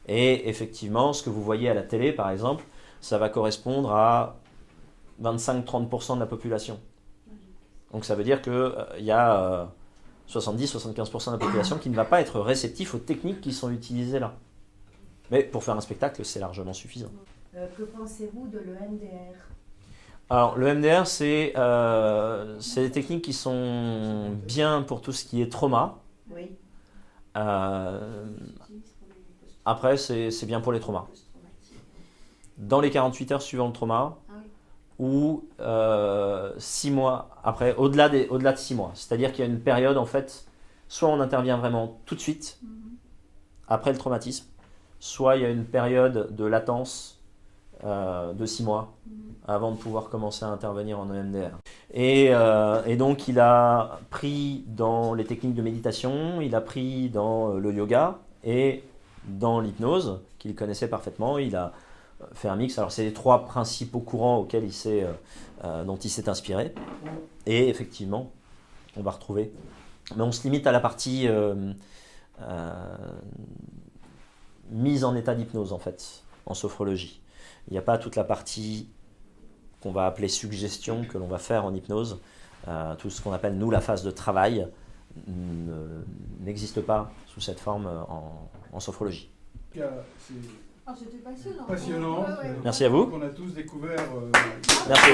Et effectivement, ce que vous voyez à la télé par exemple, ça va correspondre à 25-30% de la population. Donc ça veut dire qu'il y a 70-75% de la population qui ne va pas être réceptif aux techniques qui sont utilisées là. Mais pour faire un spectacle, c'est largement suffisant. Que pensez-vous de l'EMDR ? Alors le MDR, c'est des techniques qui sont bien pour tout ce qui est trauma. Oui. Après, c'est bien pour les traumas. Dans les 48 heures suivant le trauma, ou 6 mois après, au-delà de 6 mois. C'est-à-dire qu'il y a une période, en fait, soit on intervient vraiment tout de suite, après le traumatisme, soit il y a une période de latence de 6 mois, avant de pouvoir commencer à intervenir en EMDR. Et donc, il a pris dans les techniques de méditation, il a pris dans le yoga et dans l'hypnose, qu'il connaissait parfaitement. Il a fait un mix. Alors, c'est les 3 principaux courants auxquels dont il s'est inspiré. Et effectivement, on va retrouver. Mais on se limite à la partie mise en état d'hypnose, en fait, en sophrologie. Il n'y a pas toute la partie qu'on va appeler suggestion, que l'on va faire en hypnose. Tout ce qu'on appelle, nous, la phase de travail, n'existe pas sous cette forme en sophrologie. C'était passionnant. Passionnant. Merci à vous. On a tous découvert. Merci.